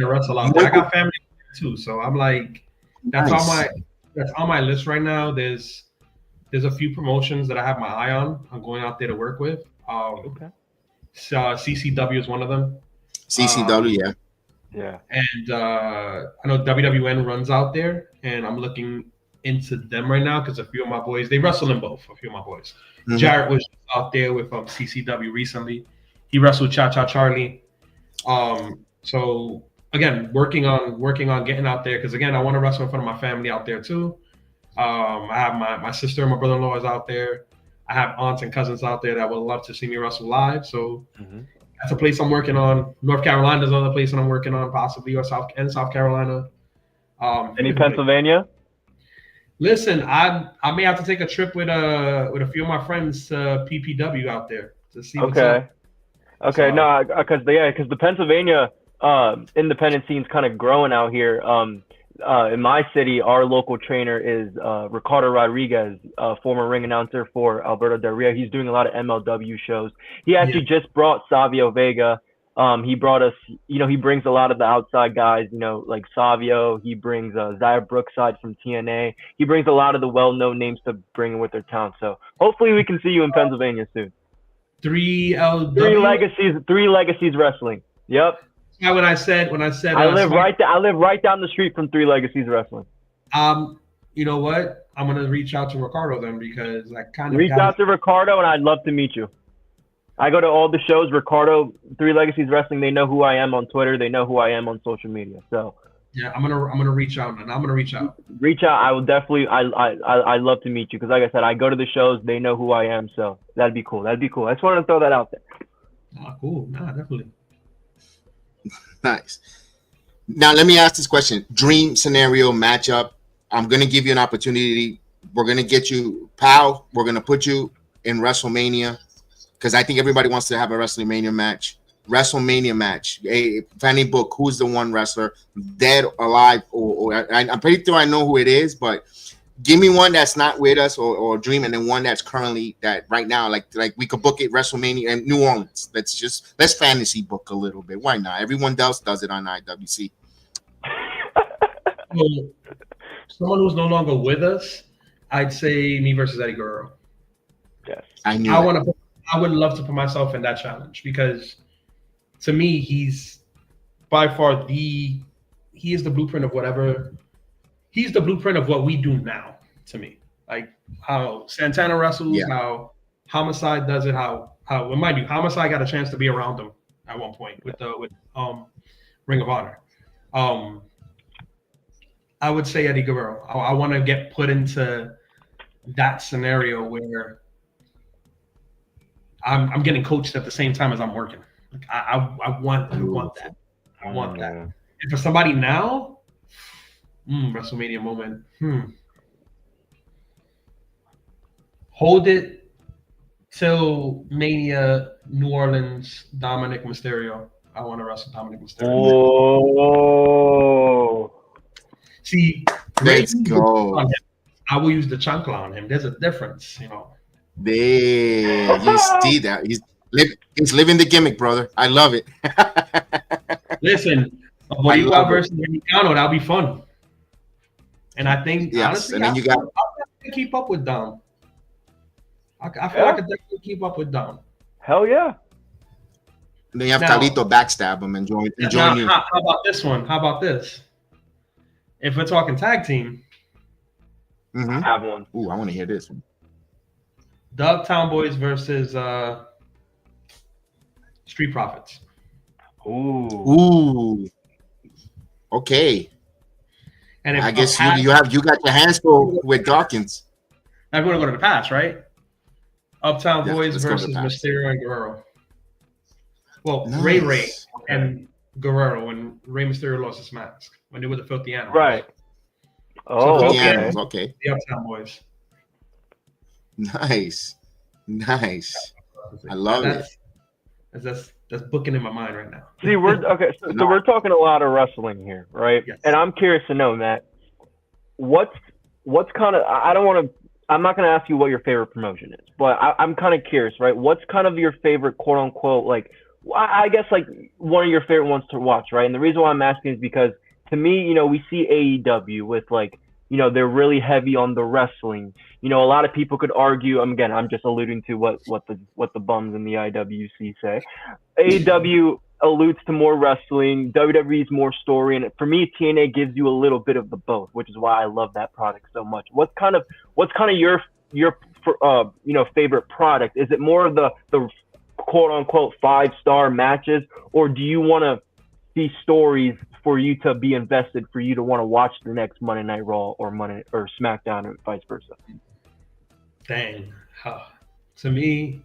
Wrestle out there. I got family too, so I'm like, that's on my list right now. There's a few promotions that I have my eye on. I'm going out there to work with. Okay. So CCW is one of them. CCW, yeah. And I know WWN runs out there, and I'm looking into them right now because a few of my boys, they wrestle in both. A few of my boys. Mm-hmm. Jarett was out there with CCW recently. He wrestled Cha Cha Charlie. So again, working on getting out there, because again, I want to wrestle in front of my family out there too. I have my sister and my brother-in-law is out there. I have aunts and cousins out there that would love to see me wrestle live. So that's a place I'm working on. North Carolina is another place that I'm working on, possibly, or South Carolina. Any Pennsylvania? Listen, I may have to take a trip with a few of my friends to PPW out there to see what's up. Okay, no, because the Pennsylvania independent scene's kind of growing out here. In my city, our local trainer is Ricardo Rodriguez, former ring announcer for Alberto Del Rio. He's doing a lot of MLW shows. He actually just brought Savio Vega. He brought us, he brings a lot of the outside guys, like Savio. He brings Zaya Brookside from TNA. He brings a lot of the well-known names to bring in with their talent. So hopefully we can see you in Pennsylvania soon. Three Legacies Wrestling. Yep. Yeah, when I said I live right down the street from Three Legacies Wrestling. You know what? I'm gonna reach out to Ricardo then, because I kind of reach out to Ricardo, and I'd love to meet you. I go to all the shows. Ricardo, Three Legacies Wrestling. They know who I am on Twitter. They know who I am on social media. So yeah, I'm gonna reach out, and I'm gonna reach out. Reach out. I will definitely. I love to meet you, because like I said, I go to the shows. They know who I am. So that'd be cool. I just wanted to throw that out there. Cool. Definitely. Nice. Now let me ask this question: dream scenario matchup. I'm gonna give you an opportunity. We're gonna get you, pal. We're gonna put you in WrestleMania, because I think everybody wants to have a WrestleMania match. A Fanny book. Who's the one wrestler, dead, alive, or I'm pretty sure I know who it is, but give me one that's not with us or dream, and then one that's currently that right now, like we could book it WrestleMania in New Orleans. Let's fantasy book a little bit. Why not? Everyone else does it on IWC. Someone who's no longer with us, I'd say me versus Eddie Guerrero. Yes, I would love to put myself in that challenge, because to me, he's by far he is the blueprint of whatever. He's the blueprint of what we do now, to me. Like how Santana wrestles, how Homicide does it, how mind you, Homicide got a chance to be around him at one point with Ring of Honor. I would say Eddie Guerrero. I want to get put into that scenario where I'm getting coached at the same time as I'm working. Like I want that. I want that. And for somebody now, WrestleMania moment. Hold it till Mania, New Orleans, Dominic Mysterio. I want to wrestle Dominic Mysterio. Oh. See, let's go. I will use the Chancla on him. There's a difference, There, you see that. He's living the gimmick, brother. I love it. Listen, Boricua versus Mexicano, that'll be fun. And I think, honestly, and then you got to keep up with Dom. I feel like I could definitely keep up with Dom. Hell yeah. And then you have Carlito backstab him and join you. How about this one? How about this? If we're talking tag team, Mm-hmm. I have one. Ooh, I want to hear this one. The Uptown Boys versus Street Profits. Ooh. Okay. And if I guess you got your hands full with Dawkins. I'm going to go to the past, right? Uptown Yeah, Boys let's go to versus the past. Mysterio and Guerrero. Well, Nice. Ray and Guerrero when Rey Mysterio lost his mask when they were the Filthy Animals. Right. So Filthy Okay. Animals, okay. The Uptown Boys. Nice. I love it. That's booking in my mind right now. See, so we're talking a lot of wrestling here, right? Yes. And I'm curious to know, Matt, what's kind of, I'm not going to ask you what your favorite promotion is, but I'm kind of curious, right? What's kind of your favorite, quote unquote, like, I guess like one of your favorite ones to watch, right? And the reason why I'm asking is because to me, we see AEW with like, they're really heavy on the wrestling. A lot of people could argue. Again, I'm just alluding to what the bums in the IWC say. AEW alludes to more wrestling. WWE's more story, and for me, TNA gives you a little bit of the both, which is why I love that product so much. What's kind of your favorite product? Is it more of the quote unquote 5-star matches, or do you want to see stories for you to be invested, for you to want to watch the next Monday Night Raw or SmackDown, and vice versa? Dang. To me,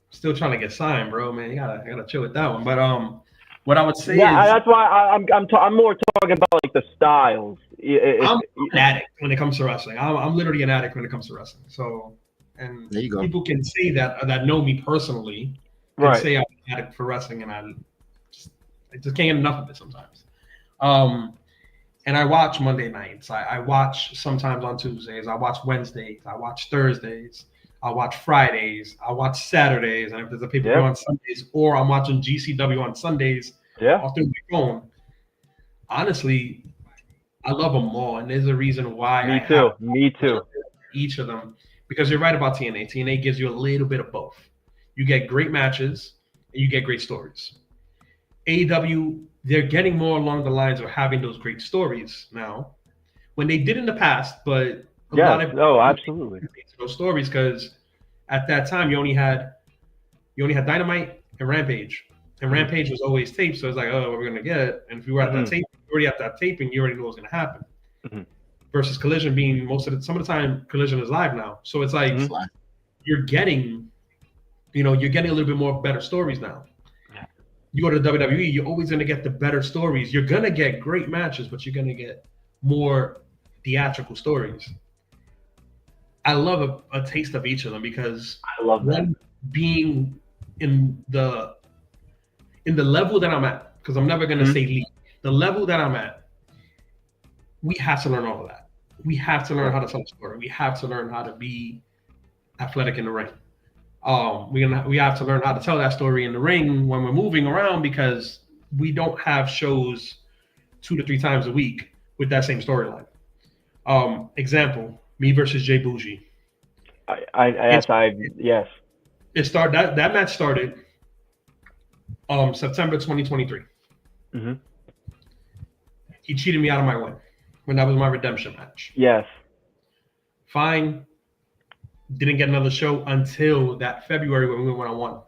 still trying to get signed, bro. Man, you gotta chill with that one. But what I would say is that's why I'm more talking about like the styles. I'm an addict when it comes to wrestling. I'm literally an addict when it comes to wrestling. So, and there you go. People can say that know me personally. Right. Say I'm an addict for wrestling, and I just can't get enough of it sometimes. And I watch Monday nights. I watch sometimes on Tuesdays. I watch Wednesdays. I watch Thursdays. I watch Fridays. I watch Saturdays. And if there's a pay-per-view on Sundays, or I'm watching GCW on Sundays, off through my phone. Honestly, I love them all, and there's a reason why. Me too. Each of them, because you're right about TNA. TNA gives you a little bit of both. You get great matches, and you get great stories. AEW, they're getting more along the lines of having those great stories now, when they did in the past. But a lot of absolutely those stories, because at that time you only had Dynamite and Rampage, and Rampage was always taped, so it's like, oh, what we're gonna get. And if you were at that tape, already at that taping, you already knew what was gonna happen. Versus Collision being some of the time Collision is live now, so it's like you're getting a little bit more better stories now. You go to WWE, you're always going to get the better stories. You're going to get great matches, but you're going to get more theatrical stories. I love a taste of each of them, because I love that. One being in the level that I'm at, because I'm never going to say league. The level that I'm at, we have to learn all of that. We have to learn how to tell a story. We have to learn how to be athletic in the ring. We have to learn how to tell that story in the ring when we're moving around, because we don't have shows 2 to 3 times a week with that same storyline. Example, me versus Jay Bougie. Yes. It started that match started September 2023. He cheated me out of my win when that was my redemption match. Yes. Fine. Didn't get another show until that February when we went on 1.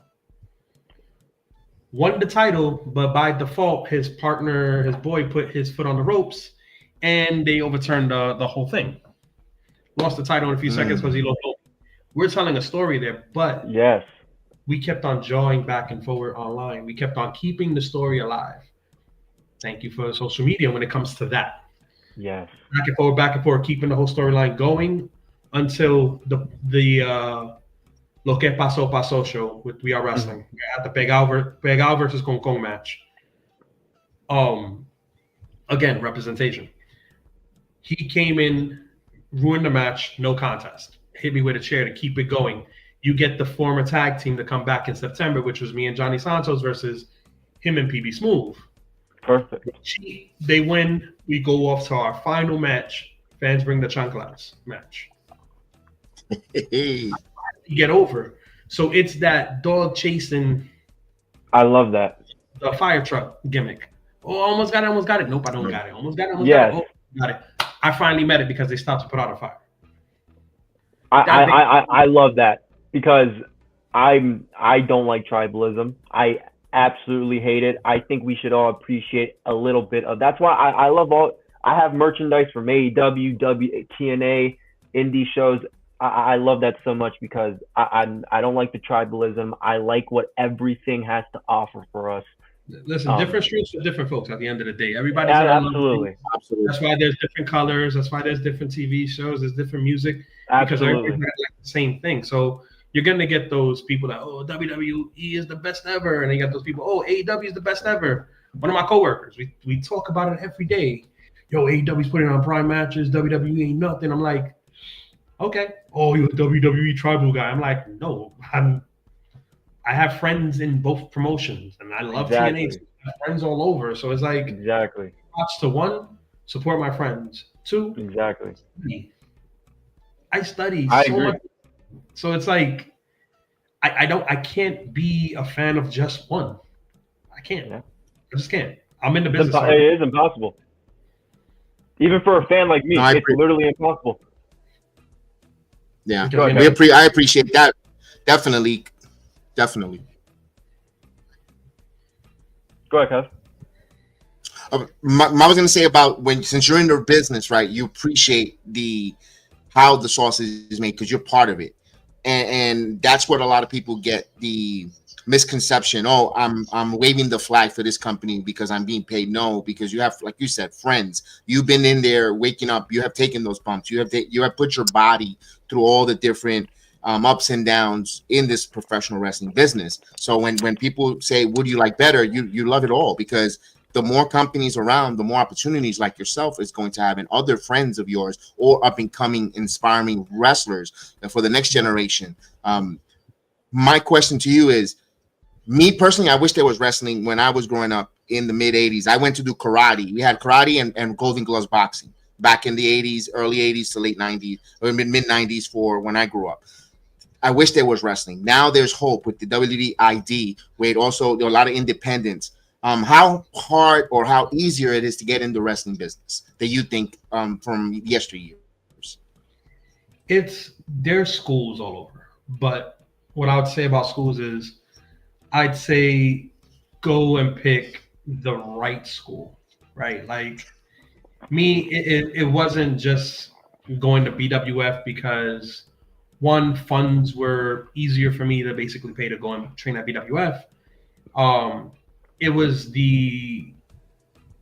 Won the title, but by default, his partner, his boy, put his foot on the ropes, and they overturned the whole thing. Lost the title in a few seconds because he lost. We're telling a story there, but we kept on jawing back and forward online. We kept on keeping the story alive. Thank you for social media when it comes to that. Yes. Back and forth, keeping the whole storyline going until the Lo Que Pasó show with We Are Wrestling at the Pegal versus Kong Kong match. Again, representation. He came in, ruined the match, no contest. Hit me with a chair to keep it going. You get the former tag team to come back in September, which was me and Johnny Santos versus him and PB Smooth. Perfect. They win. We go off to our final match. Fans bring the Chanclas match. Get over. So it's that dog chasing. I love that. The fire truck gimmick. Oh, almost got it. Nope, I don't got it. Almost got it. Yes. Oh, got it. I finally met it because they stopped to put out a fire. I love that because I don't like tribalism. I absolutely hate it. I think we should all appreciate a little bit of. That's why I love all. I have merchandise from AEW, TNA, indie shows. I love that so much because I don't like the tribalism. I like what everything has to offer for us. Listen, different streets for different folks. At the end of the day, everybody's absolutely. That's why there's different colors. That's why there's different TV shows. There's different music because Absolutely. everybody's like the same thing. So you're gonna get those people that WWE is the best ever, and then you got those people AEW is the best ever. One of my coworkers, we talk about it every day. Yo, AEW's putting on prime matches. WWE ain't nothing. I'm like, okay. Oh, you're a WWE tribal guy. I'm like, no, I have friends in both promotions, and I love TNA. So I have friends all over, so it's like watch to one, support my friends. Two, I study so much, so it's like I can't be a fan of just one. I can't. I just can't. I'm in the business. It is impossible. Even for a fan like me, it's literally impossible. Yeah, I appreciate that. Definitely. Go ahead, Kev. I was going to say about since you're in the business, right? You appreciate how the sausage is made because you're part of it, and that's what a lot of people get the misconception. Oh, I'm waving the flag for this company because I'm being paid. No, because you have, like you said, friends. You've been in there, waking up. You have taken those bumps. You have put your body through all the different ups and downs in this professional wrestling business. So when people say, would you like better? You love it all because the more companies around, the more opportunities like yourself is going to have and other friends of yours or up and coming inspiring wrestlers for the next generation. My question to you is, me personally, I wish there was wrestling when I was growing up in the mid 80s. I went to do karate. We had karate and Golden Gloves boxing back in the 80s, early 80s to late 90s or mid 90s for when I grew up. I wish there was wrestling. Now there's hope with the WWID, where there are a lot of independents. How hard or how easier it is to get in the wrestling business that you think from yesteryears? There's schools all over, but what I would say about schools is I'd say go and pick the right school, right? Like me, it wasn't just going to BWF because one, funds were easier for me to basically pay to go and train at BWF. It was the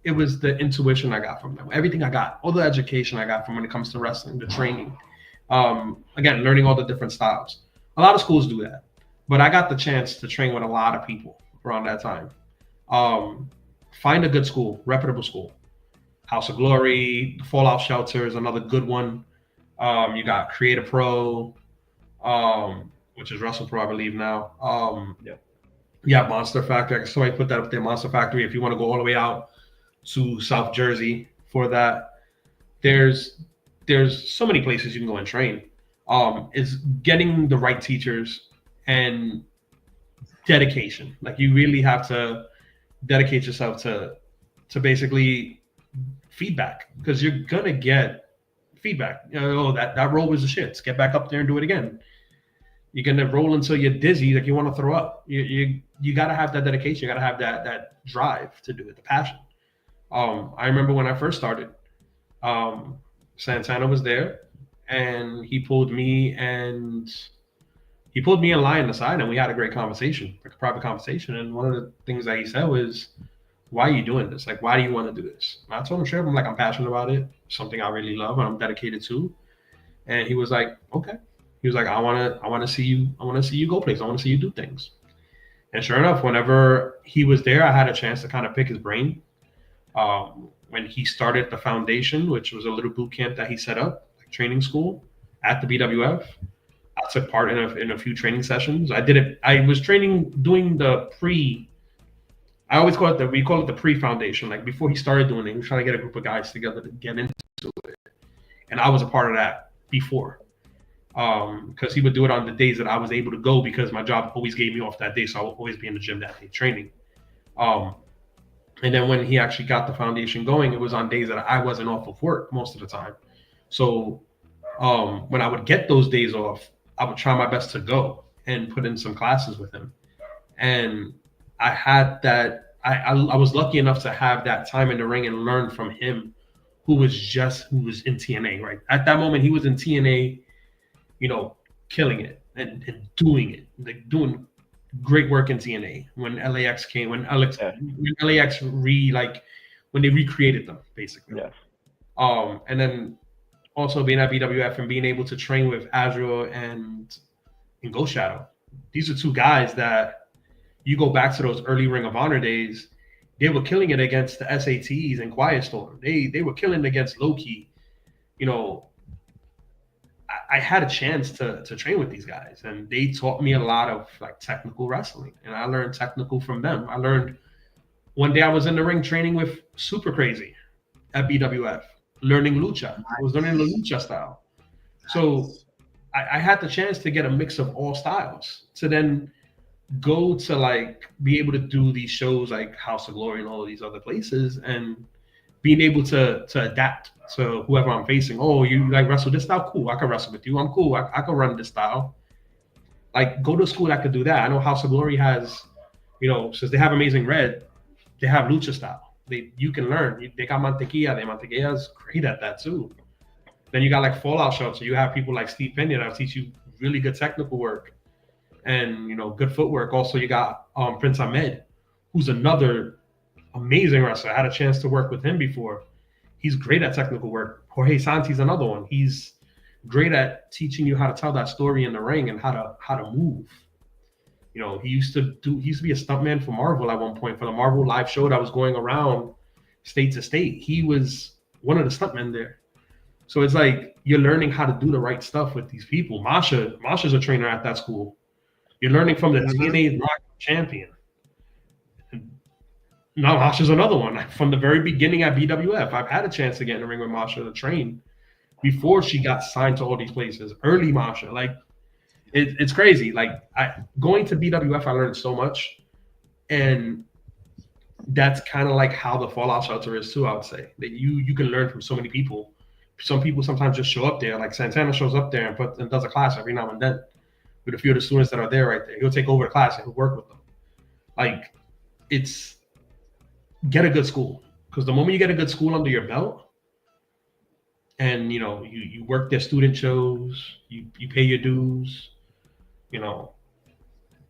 intuition I got from them. Everything I got, all the education I got from when it comes to wrestling, the training. Again, learning all the different styles. A lot of schools do that, but I got the chance to train with a lot of people around that time. Find a good school, reputable school. House of Glory, Fallout Shelter is another good one. You got Creative Pro, which is Wrestle Pro, I believe now. Yeah, Monster Factory. Somebody put that up there, Monster Factory. If you want to go all the way out to South Jersey for that, there's so many places you can go and train. It's getting the right teachers and dedication. Like you really have to dedicate yourself to basically feedback because you're gonna get feedback. That roll was the shits. Get back up there and do it again. You're gonna roll until you're dizzy, like you want to throw up. You gotta have that dedication. You gotta have that drive to do it, the passion. I remember when I first started, Santana was there, and he pulled me in line aside, and we had a great conversation, like a private conversation. And one of the things that he said was, "Why are you doing this? Like, why do you want to do this?" And I told him, "Sure." I'm like, "I'm passionate about it. Something I really love, and I'm dedicated to." And he was like, "Okay." He was like, I want to see you go places. I want to see you do things. And sure enough, whenever he was there, I had a chance to kind of pick his brain. When he started the foundation, which was a little boot camp that he set up, like training school at the BWF, I took part in a few training sessions. I was training, doing the pre. I always call it we call it the pre-foundation. Like before he started doing it, he was trying to get a group of guys together to get into it. And I was a part of that before. Because he would do it on the days that I was able to go because my job always gave me off that day, so I would always be in the gym that day training. And then when he actually got the foundation going, it was on days that I wasn't off of work most of the time. So when I would get those days off, I would try my best to go and put in some classes with him. And I had that. I was lucky enough to have that time in the ring and learn from him, who was in TNA, right? At that moment, he was in TNA, killing it and doing it, like doing great work in TNA when LAX came, when LAX when they recreated them, basically. Yes. And then also being at BWF and being able to train with Azure and Ghost Shadow. These are two guys that you go back to those early Ring of Honor days, they were killing it against the SATs and Quiet Storm. They were killing it against Loki. I had a chance to train with these guys, and they taught me a lot of like technical wrestling, and I learned technical from them. I learned one day I was in the ring training with Super Crazy at BWF, learning lucha. I was learning the lucha style. So I had the chance to get a mix of all styles to then go to like be able to do these shows like House of Glory and all of these other places, and being able to adapt to whoever I'm facing. Oh, you like wrestle this style? Cool, I can wrestle with you. I'm cool. I can run this style. Like go to school that could do that. I know House of Glory has, since they have Amazing Red, they have lucha style. You can learn. They got Mantequilla. Mantequilla is great at that too. Then you got like Fallout Show. So you have people like Steve Pena that'll teach you really good technical work and good footwork. Also, you got Prince Ahmed, who's another amazing wrestler. I had a chance to work with him before. He's great at technical work. Jorge Santi's another one. He's great at teaching you how to tell that story in the ring and how to move. He used to be a stuntman for Marvel at one point, for the Marvel live show that was going around state to state. He was one of the stuntmen there. So it's like you're learning how to do the right stuff with these people. Masha's a trainer at that school. You're learning from the TNA Rock champion. Now Masha's another one. From the very beginning at BWF, I've had a chance to get in the ring with Masha to train before she got signed to all these places. Early Masha, like it's crazy. Like going to BWF, I learned so much, and that's kind of like how the Fallout Shelter is too. I would say that you can learn from so many people. Some people sometimes just show up there, like Santana shows up there and does a class every now and then with a few of the students that are there right there. He'll take over the class and he'll work with them. Like it's get a good school, because the moment you get a good school under your belt and you work their student shows, you pay your dues,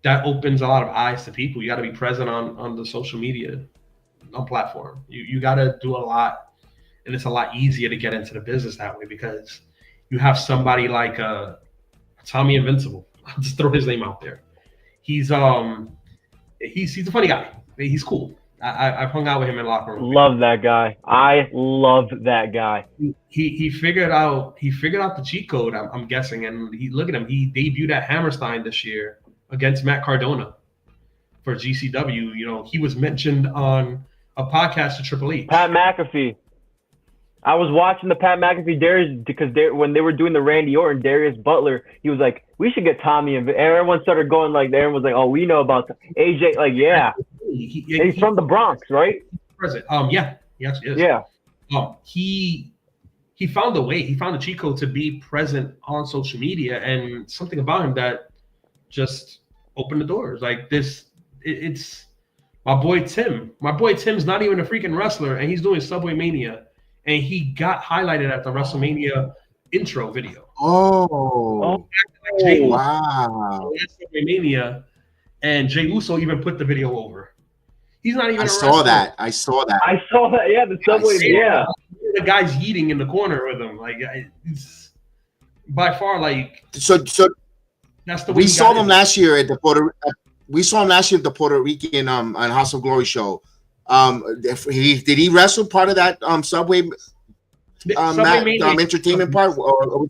that opens a lot of eyes to people. You got to be present on the social media platform. You got to do a lot, and it's a lot easier to get into the business that way because you have somebody like Tommy Invincible. I'll just throw his name out there. He's a funny guy. He's cool. I've hung out with him in locker room. Love that guy. I love that guy. He figured out the cheat code, I'm guessing, and look at him. He debuted at Hammerstein this year against Matt Cardona for GCW. He was mentioned on a podcast to Triple H. Pat McAfee. I was watching the Pat McAfee Darius because when they were doing the Randy Orton, Darius Butler, he was like, we should get Tommy. And everyone started going like, everyone was like, oh, we know about AJ. Like, yeah. He's from the Bronx, right? Present. Yeah, he actually is. Yeah. He found a way. He found a cheat code to be present on social media, and something about him that just opened the doors. Like this, it's my boy Tim. My boy Tim's not even a freaking wrestler, and he's doing Subway Mania, and he got highlighted at the WrestleMania intro video. Oh, wow! Subway Mania, and Jey Uso even put the video over. He's not even. I saw that. Yeah, the Subway. Yeah, the guy's eating in the corner with him. Like, it's by far like. So that's the way we saw them last year at the Puerto. We saw him last year at the Puerto Rican on House of Glory show. Did he wrestle part of that Subway entertainment part? Or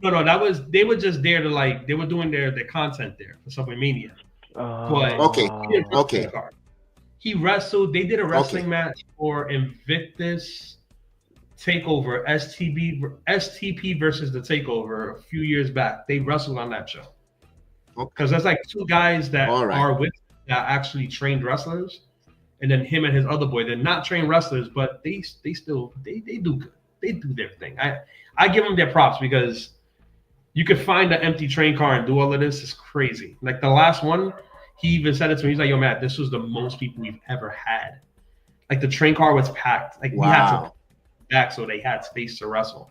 No, that was they were just there to they were doing their content there for Subway Mania. But okay. He wrestled. They did a wrestling match for Invictus Takeover, STP versus the Takeover a few years back. They wrestled on that show because there's like two guys that are with that actually trained wrestlers, and then him and his other boy. They're not trained wrestlers, but they do good. they do their thing. I give them their props because you could find an empty train car and do all of this is crazy. Like the last one, he even said it to me. He's like, "Yo, Matt, this was the most people we've ever had. Like the train car was packed. Like we had to back so they had space to wrestle.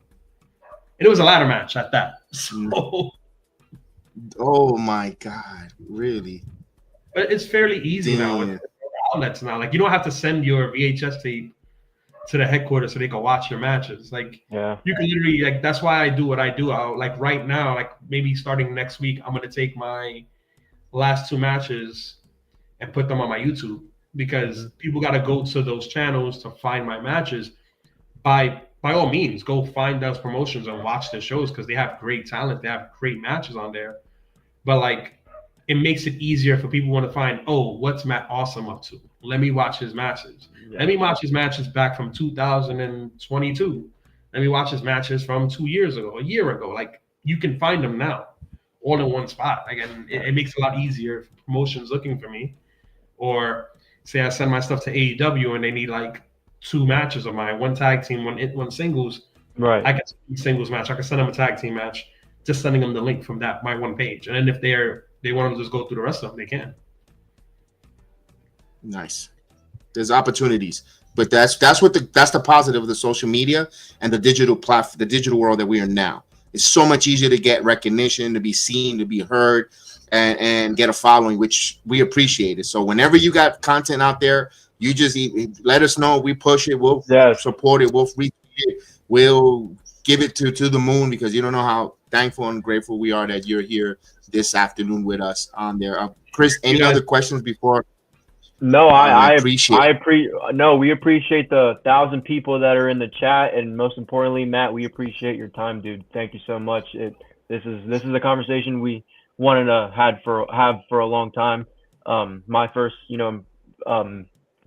And it was a ladder match at that. So, oh my God, really? But it's fairly easy now with outlets now. Like you don't have to send your VHS tape to the headquarters so they can watch your matches. Like you can literally like that's why I do what I do. I'll, like right now, like maybe starting next week, I'm gonna take my last 2 matches and put them on my YouTube because people got to go to those channels to find my matches. By all means, go find those promotions and watch their shows because they have great talent. They have great matches on there. But like, it makes it easier for people who want to find, oh, what's Matt Awesome up to? Let me watch his matches. Let me watch his matches back from 2022. Let me watch his matches from 2 years ago, a year ago. Like you can find them now, all in one spot. Like, and it makes it a lot easier for promotions looking for me. Or say I send my stuff to AEW and they need like 2 matches of mine, 1 tag team, one singles. Right. I can singles match. I can send them a tag team match, just sending them the link from my one page. And then if they want to just go through the rest of them, they can. Nice. There's opportunities, but that's the positive of the social media and the digital world that we are now. It's so much easier to get recognition, to be seen, to be heard, and get a following, which we appreciate it. So whenever you got content out there, you just let us know. We push it. We'll support it. We'll retweet it. We'll give it to the moon because you don't know how thankful and grateful we are that you're here this afternoon with us on there. Chris, any other questions before? No, we appreciate the 1,000 people that are in the chat, and most importantly, Matt, we appreciate your time, dude. Thank you so much. This is a conversation we wanted to have for a long time. My first,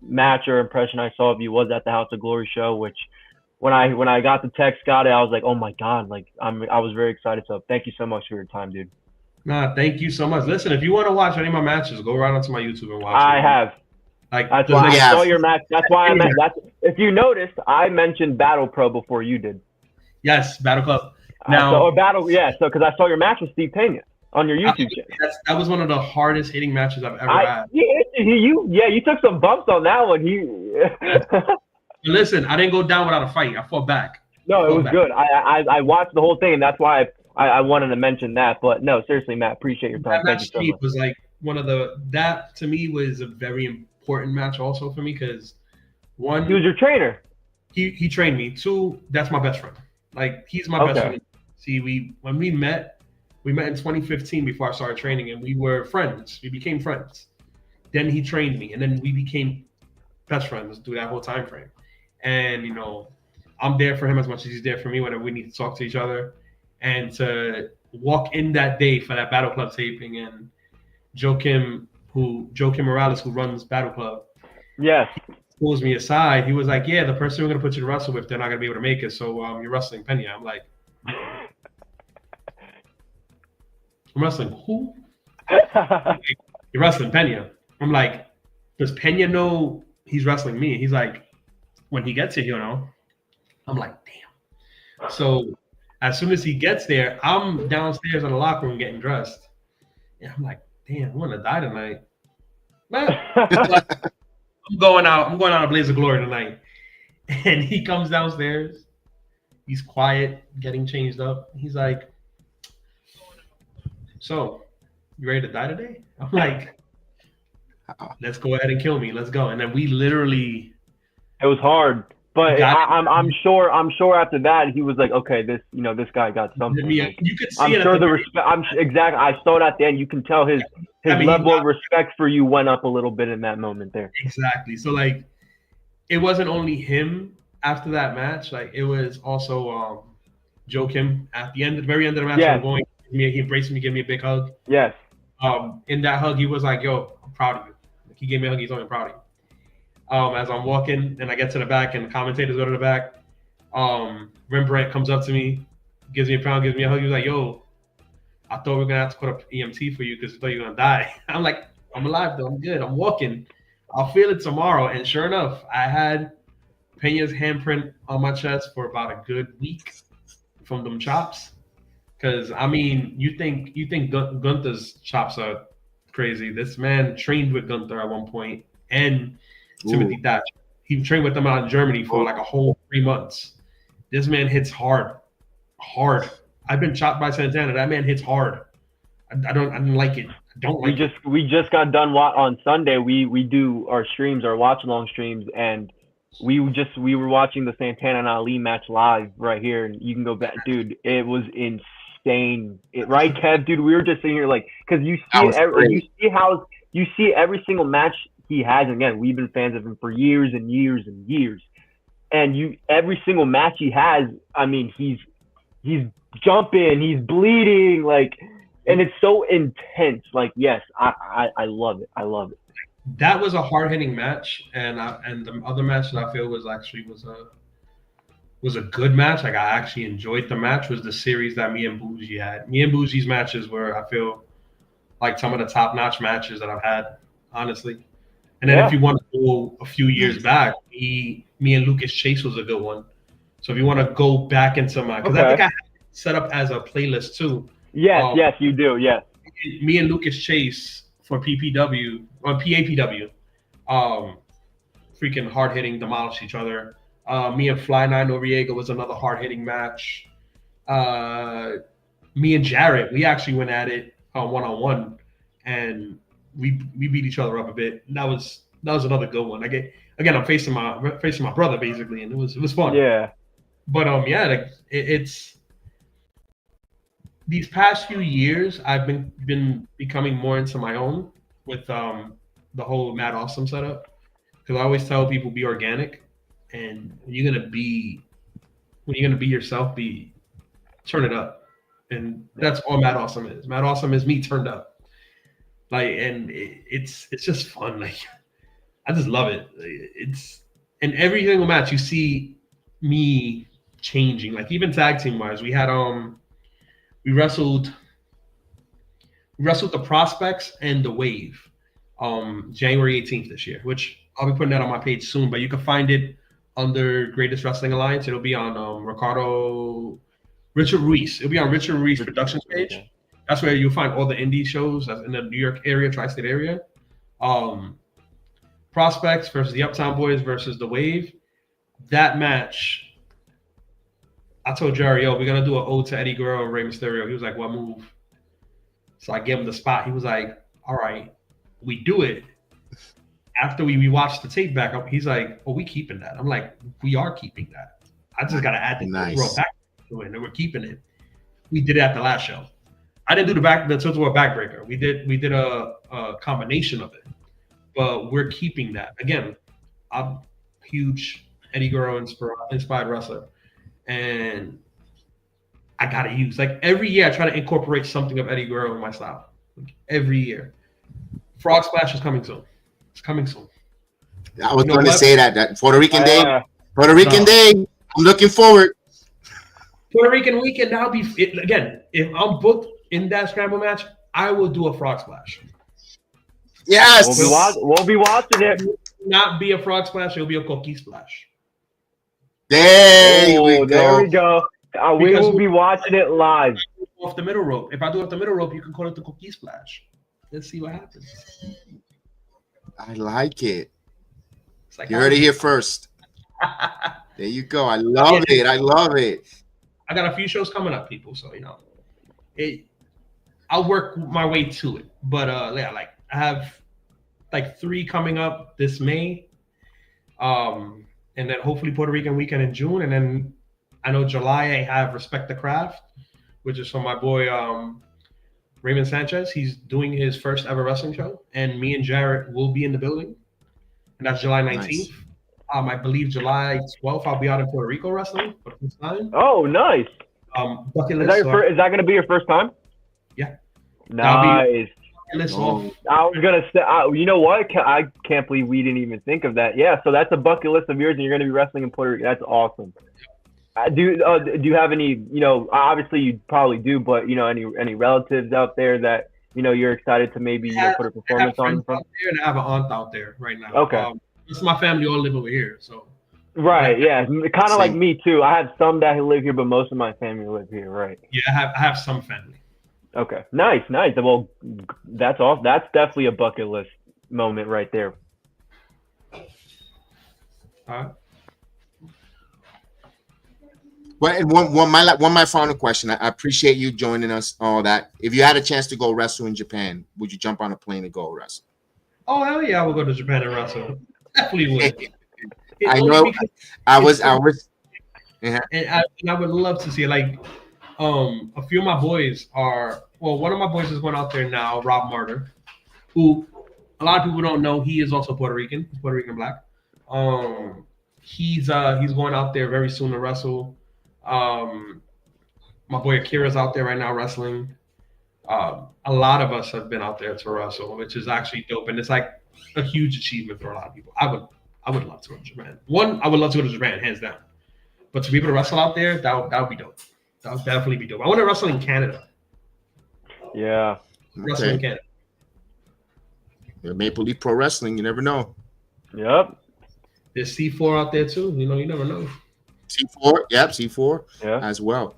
match or impression I saw of you was at the House of Glory show, which when I got the text, got it, I was like, oh my God, like I was very excited. So thank you so much for your time, dude. Nah, thank you so much. Listen, if you want to watch any of my matches, go right onto my YouTube and watch. I have. Like that's why I saw your match. That's why I meant. That's if you noticed, I mentioned Battle Pro before you did. Yes, Battle Club. So because I saw your match with Steve Pena on your YouTube channel. That was one of the hardest hitting matches I've ever had. You took some bumps on that one. Listen, I didn't go down without a fight. I fought back. No, it was good. I watched the whole thing, and that's why I wanted to mention that. But no, seriously, Matt, appreciate your time. That match to me was like that to me was a very important match also for me because one, he was your trainer. He trained me. 2, that's my best friend. Like he's my best friend. See, when we met in 2015 before I started training, and we were friends. We became friends. Then he trained me, and then we became best friends through that whole time frame. And I'm there for him as much as he's there for me whenever we need to talk to each other. And to walk in that day for that Battle Club taping, and Joe Kim Morales, who runs Battle Club, pulls me aside. He was like, "Yeah, the person we're gonna put you to wrestle with, they're not gonna be able to make it. So you're wrestling Pena." I'm like, "I'm wrestling who?" "You're wrestling Pena." I'm like, "Does Pena know he's wrestling me?" He's like, "When he gets here, he'll know." I'm like, "Damn." So as soon as he gets there, I'm downstairs in the locker room getting dressed. And I'm like, "Damn, I'm gonna die tonight." I'm going out a blaze of glory tonight. And he comes downstairs. He's quiet, getting changed up. He's like, "So, you ready to die today?" I'm like, "Let's go ahead and kill me. Let's go." And then we literally. It was hard, but I'm sure after that he was like, "Okay, this guy got something." You could see I'm it. sure the respect. Exactly. I saw it at the end. You can tell his level of respect for you went up a little bit in that moment there. Exactly. So like, it wasn't only him after that match. Like it was also Joe Kim at the very end of the match. Yes. He embraced me, gave me a big hug. Yes. In that hug, he was like, "Yo, I'm proud of you." Like, he gave me a hug. He's only proud of you. As I'm walking and I get to the back and the commentators go to the back, Rembrandt comes up to me, gives me a pound, gives me a hug. He was like, "Yo, I thought we were going to have to put up EMT for you because I thought you were going to die." I'm like, "I'm alive though. I'm good. I'm walking. I'll feel it tomorrow." And sure enough, I had Pena's handprint on my chest for about a good week from them chops. Because I mean, you think Gunther's chops are crazy? This man trained with Gunther at one point, and Timothy Thatcher. He trained with them out in Germany for like a whole 3 months. This man hits hard. I've been chopped by Santana. That man hits hard. I didn't like it. I don't like it. We just got done on Sunday. We do our streams, our watch along streams, and we were watching the Santana and Ali match live right here, and you can go back, dude. It was insane, right, Kev? Dude, we were just sitting here like, because you see every single match he has. And again, we've been fans of him for years and years and years, and every single match he has, I mean, he's jumping, he's bleeding, like, and it's so intense. Like, yes, I love it. I love it. That was a hard hitting match, and the other match that I feel was a good match. Like, I actually enjoyed the match. Was the series that me and Bougie had. Me and Bougie's matches were, I feel, like some of the top notch matches that I've had, honestly. And then if you want to go a few years back, me and Lucas Chase was a good one. So if you want to go back into my, because I think I had it set up as a playlist too. Yes, you do. Yes. Me and Lucas Chase for PPW on PAPW, freaking hard hitting, demolish each other. Me and Fly 9 Noriega was another hard hitting match. Me and Jarett, we actually went at it 1-on-1, and we beat each other up a bit. And that was another good one. Again, I'm facing my brother basically, and it was fun. Yeah. But like, it's these past few years I've been becoming more into my own with the whole Mad Awesome setup, because I always tell people, be organic, and when you're gonna be yourself, turn it up, and that's all Mad Awesome is. Mad Awesome is me turned up, like, and it's just fun. Like, I just love it. It's in every single match you see me changing. Like, even tag team wise, we had we wrestled the Prospects and the Wave January 18th this year, which I'll be putting that on my page soon, but you can find it under Greatest Wrestling Alliance. It'll be on Richard Ruiz. It'll be on Richard Ruiz Productions page. That's where you'll find all the indie shows in the New York area, tri-state area. Prospects versus the Uptown Boys versus the Wave. That match, I told Jerry, we're going to do an ode to Eddie Guerrero and Rey Mysterio. He was like, what move? So I gave him the spot. He was like, all right, we do it. After we watched the tape back up, he's like, oh, we keeping that. I'm like, we are keeping that. I just got to add the Tilt back to it, and we're keeping it. We did it at the last show. I didn't do the Tilt backbreaker. We did a combination of it, but we're keeping that. Again, I'm a huge Eddie Guerrero inspired wrestler. And I gotta use, like, every year I try to incorporate something of Eddie Guerrero in my style. Like, every year. Frog Splash is coming soon. It's coming soon. I was going to say that Puerto Rican Day. Puerto Rican Day. I'm looking forward. Puerto Rican weekend. That'll be again. If I'm booked in that scramble match, I will do a Frog Splash. Yes. We'll be watching it. It will not be a Frog Splash. It'll be a Coquito Splash. There we go. We will be watching it live. Off the middle rope. If I do off the middle rope, you can call it the Coquito Splash. Let's see what happens. I like it. Like, you heard it here first. There you go. I love it. I love it. I got a few shows coming up, people. So, I'll work my way to it. But I have like 3 coming up this May. And then hopefully Puerto Rican weekend in June. And then I know July I have Respect the Craft, which is from my boy Raymond Sanchez. He's doing his first ever wrestling show. And me and Jarett will be in the building. And that's July 19th. Nice. I believe July 12th I'll be out in Puerto Rico wrestling for the first time. Oh, nice. Bucket list. Is that going to be your first time? Yeah. Nice. I was gonna say, you know what? I can't believe we didn't even think of that. Yeah, so that's a bucket list of yours, and you're gonna be wrestling in Puerto Rico. That's awesome. Do you have any? Obviously you probably do, but any relatives out there that you're excited to maybe put a performance on? Out there, and I have an aunt out there right now. Okay. It's my family all live over here, so Right, yeah. Kind of like Same. me too. I have some that live here, but most of my family live here, right? Yeah, I have some family. Okay. Nice. Well, that's all. That's definitely a bucket list moment right there. Well, and one my final question. I appreciate you joining us. All that. If you had a chance to go wrestle in Japan, would you jump on a plane and go wrestle? Oh hell yeah, I would go to Japan and wrestle. Definitely would. I know. I was. And I would love to see it. Like, a few of my boys are. Well, one of my boys is going out there now, Rob Martyr, who a lot of people don't know. He is also Puerto Rican. He's Puerto Rican black. He's going out there very soon to wrestle. My boy Akira's out there right now wrestling. A lot of us have been out there to wrestle, which is actually dope, and it's like a huge achievement for a lot of people. I would love to go to Japan. I would love to go to Japan, hands down. But to be able to wrestle out there, that would be dope. That would definitely be dope. I want to wrestle in Canada. Yeah. Wrestle in Canada. Maple Leaf Pro Wrestling. You never know. Yep. There's C4 out there too. You never know. C4. Yep. C4. Yeah. As well.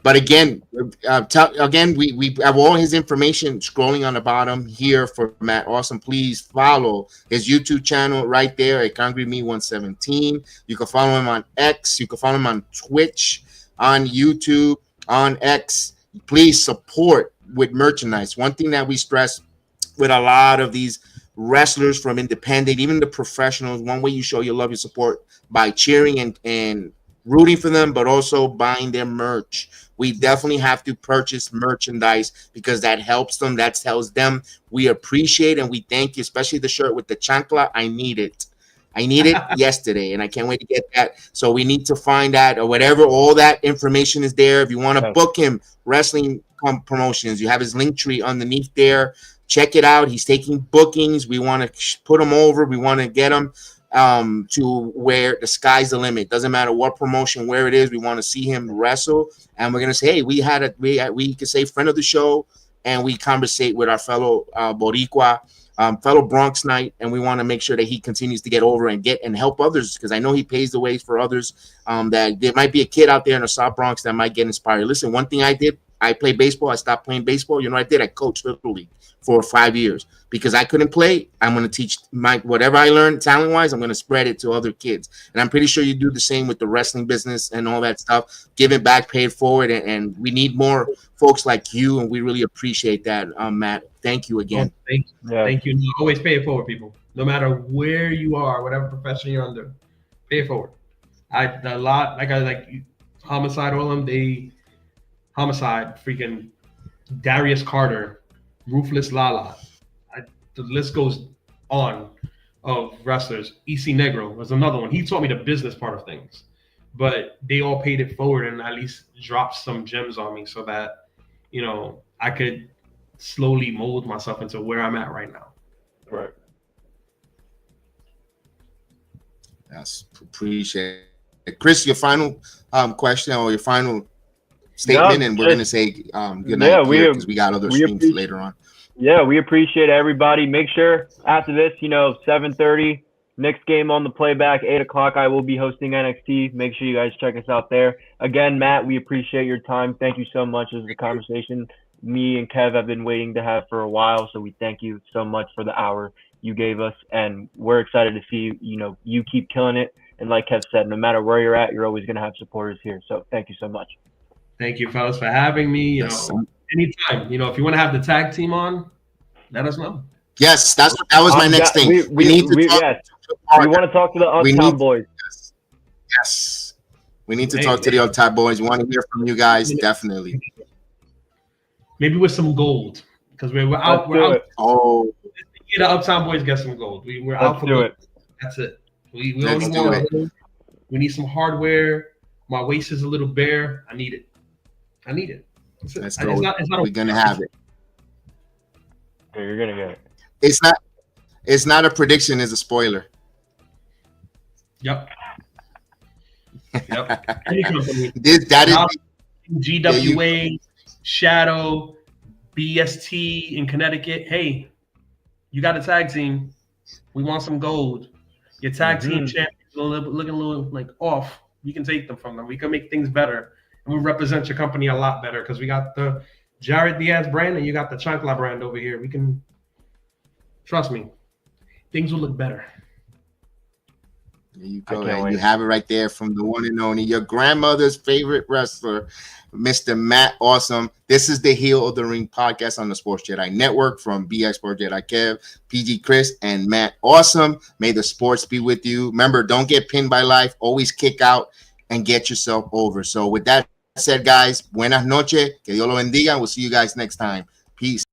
But again, we have all his information scrolling on the bottom here for Matt Awesome. Please follow his YouTube channel right there at Concrete Me 117. You can follow him on X. You can follow him on Twitch, on YouTube, on X. Please support with merchandise. One thing that we stress with a lot of these wrestlers from independent, even the professionals, one way you show your love, your support by cheering and rooting for them, but also buying their merch. We definitely have to purchase merchandise because that helps them. That tells them we appreciate and we thank you, especially the shirt with the chancla. I need it yesterday, and I can't wait to get that. So we need to find that or whatever. All that information is there. If you want to book him, Wrestling Promotions, you have his link tree underneath there. Check it out. He's taking bookings. We want to put him over. We want to get him to where the sky's the limit. Doesn't matter what promotion, where it is. We want to see him wrestle, and we're gonna say, hey, we could say friend of the show, and we conversate with our fellow Boricua, fellow Bronx Knight, and we want to make sure that he continues to get over and help others, because I know he paves the ways for others. That there might be a kid out there in the South Bronx that might get inspired. Listen, one thing I did, I played baseball. I stopped playing baseball. You know what I did? I coached Little League for 5 years because I couldn't play. I'm going to teach whatever I learned talent wise. I'm going to spread it to other kids. And I'm pretty sure you do the same with the wrestling business and all that stuff. Give it back, pay it forward. And we need more folks like you. And we really appreciate that, Matt. Thank you again. Thank you. Yeah. Thank you. Always pay it forward, people. No matter where you are, whatever profession you're under, pay it forward. Homicide Olam, Homicide, freaking Darius Carter, Ruthless Lala. The list goes on of wrestlers. EC Negro was another one. He taught me the business part of things, but they all paid it forward and at least dropped some gems on me so that, I could slowly mold myself into where I'm at right now. Right. Yes, appreciate it. Chris, your final question or your final statement, and we're going to say good night because we got other streams later on. Yeah, we appreciate everybody. Make sure after this, 7:30, next game on the playback, 8 o'clock, I will be hosting NXT. Make sure you guys check us out there. Again, Matt, we appreciate your time. Thank you so much. This is a conversation me and Kev have been waiting to have for a while, so we thank you so much for the hour you gave us, and we're excited to see, you keep killing it. And like Kev said, no matter where you're at, you're always going to have supporters here. So thank you so much. Thank you, fellas, for having me. Anytime. If you want to have the tag team on, let us know. Yes, that was my next thing. We need to talk. We want to talk to the Uptown boys. Yes. We need to talk to the Uptown boys. We want to hear from you guys, definitely. Maybe with some gold, because we're out. Oh, the Uptown boys get some gold. We're out for gold. That's it. We only want gold. We need some hardware. My waist is a little bare. I need it. Let's go. We're gonna have it. Yeah, you're gonna get it. It's not a prediction. It's a spoiler. Yep. That is GWA, Shadow, BST in Connecticut. Hey, you got a tag team. We want some gold. Your tag team champions looking a little like off, you can take them from them. We can make things better, and we represent your company a lot better because we got the Jarett Diaz brand and you got the Chancla brand over here. We can, trust me, things will look better. There you go. And you have it right there from the one and only, your grandmother's favorite wrestler, Mr. Matt Awesome. This is the Heel of the Ring podcast on the Sports Jedi Network from BX Sports Jedi Kev, PG Chris, and Matt Awesome. May the sports be with you. Remember, don't get pinned by life. Always kick out and get yourself over. So with that said, guys, buenas noches. Que Dios lo bendiga. We'll see you guys next time. Peace.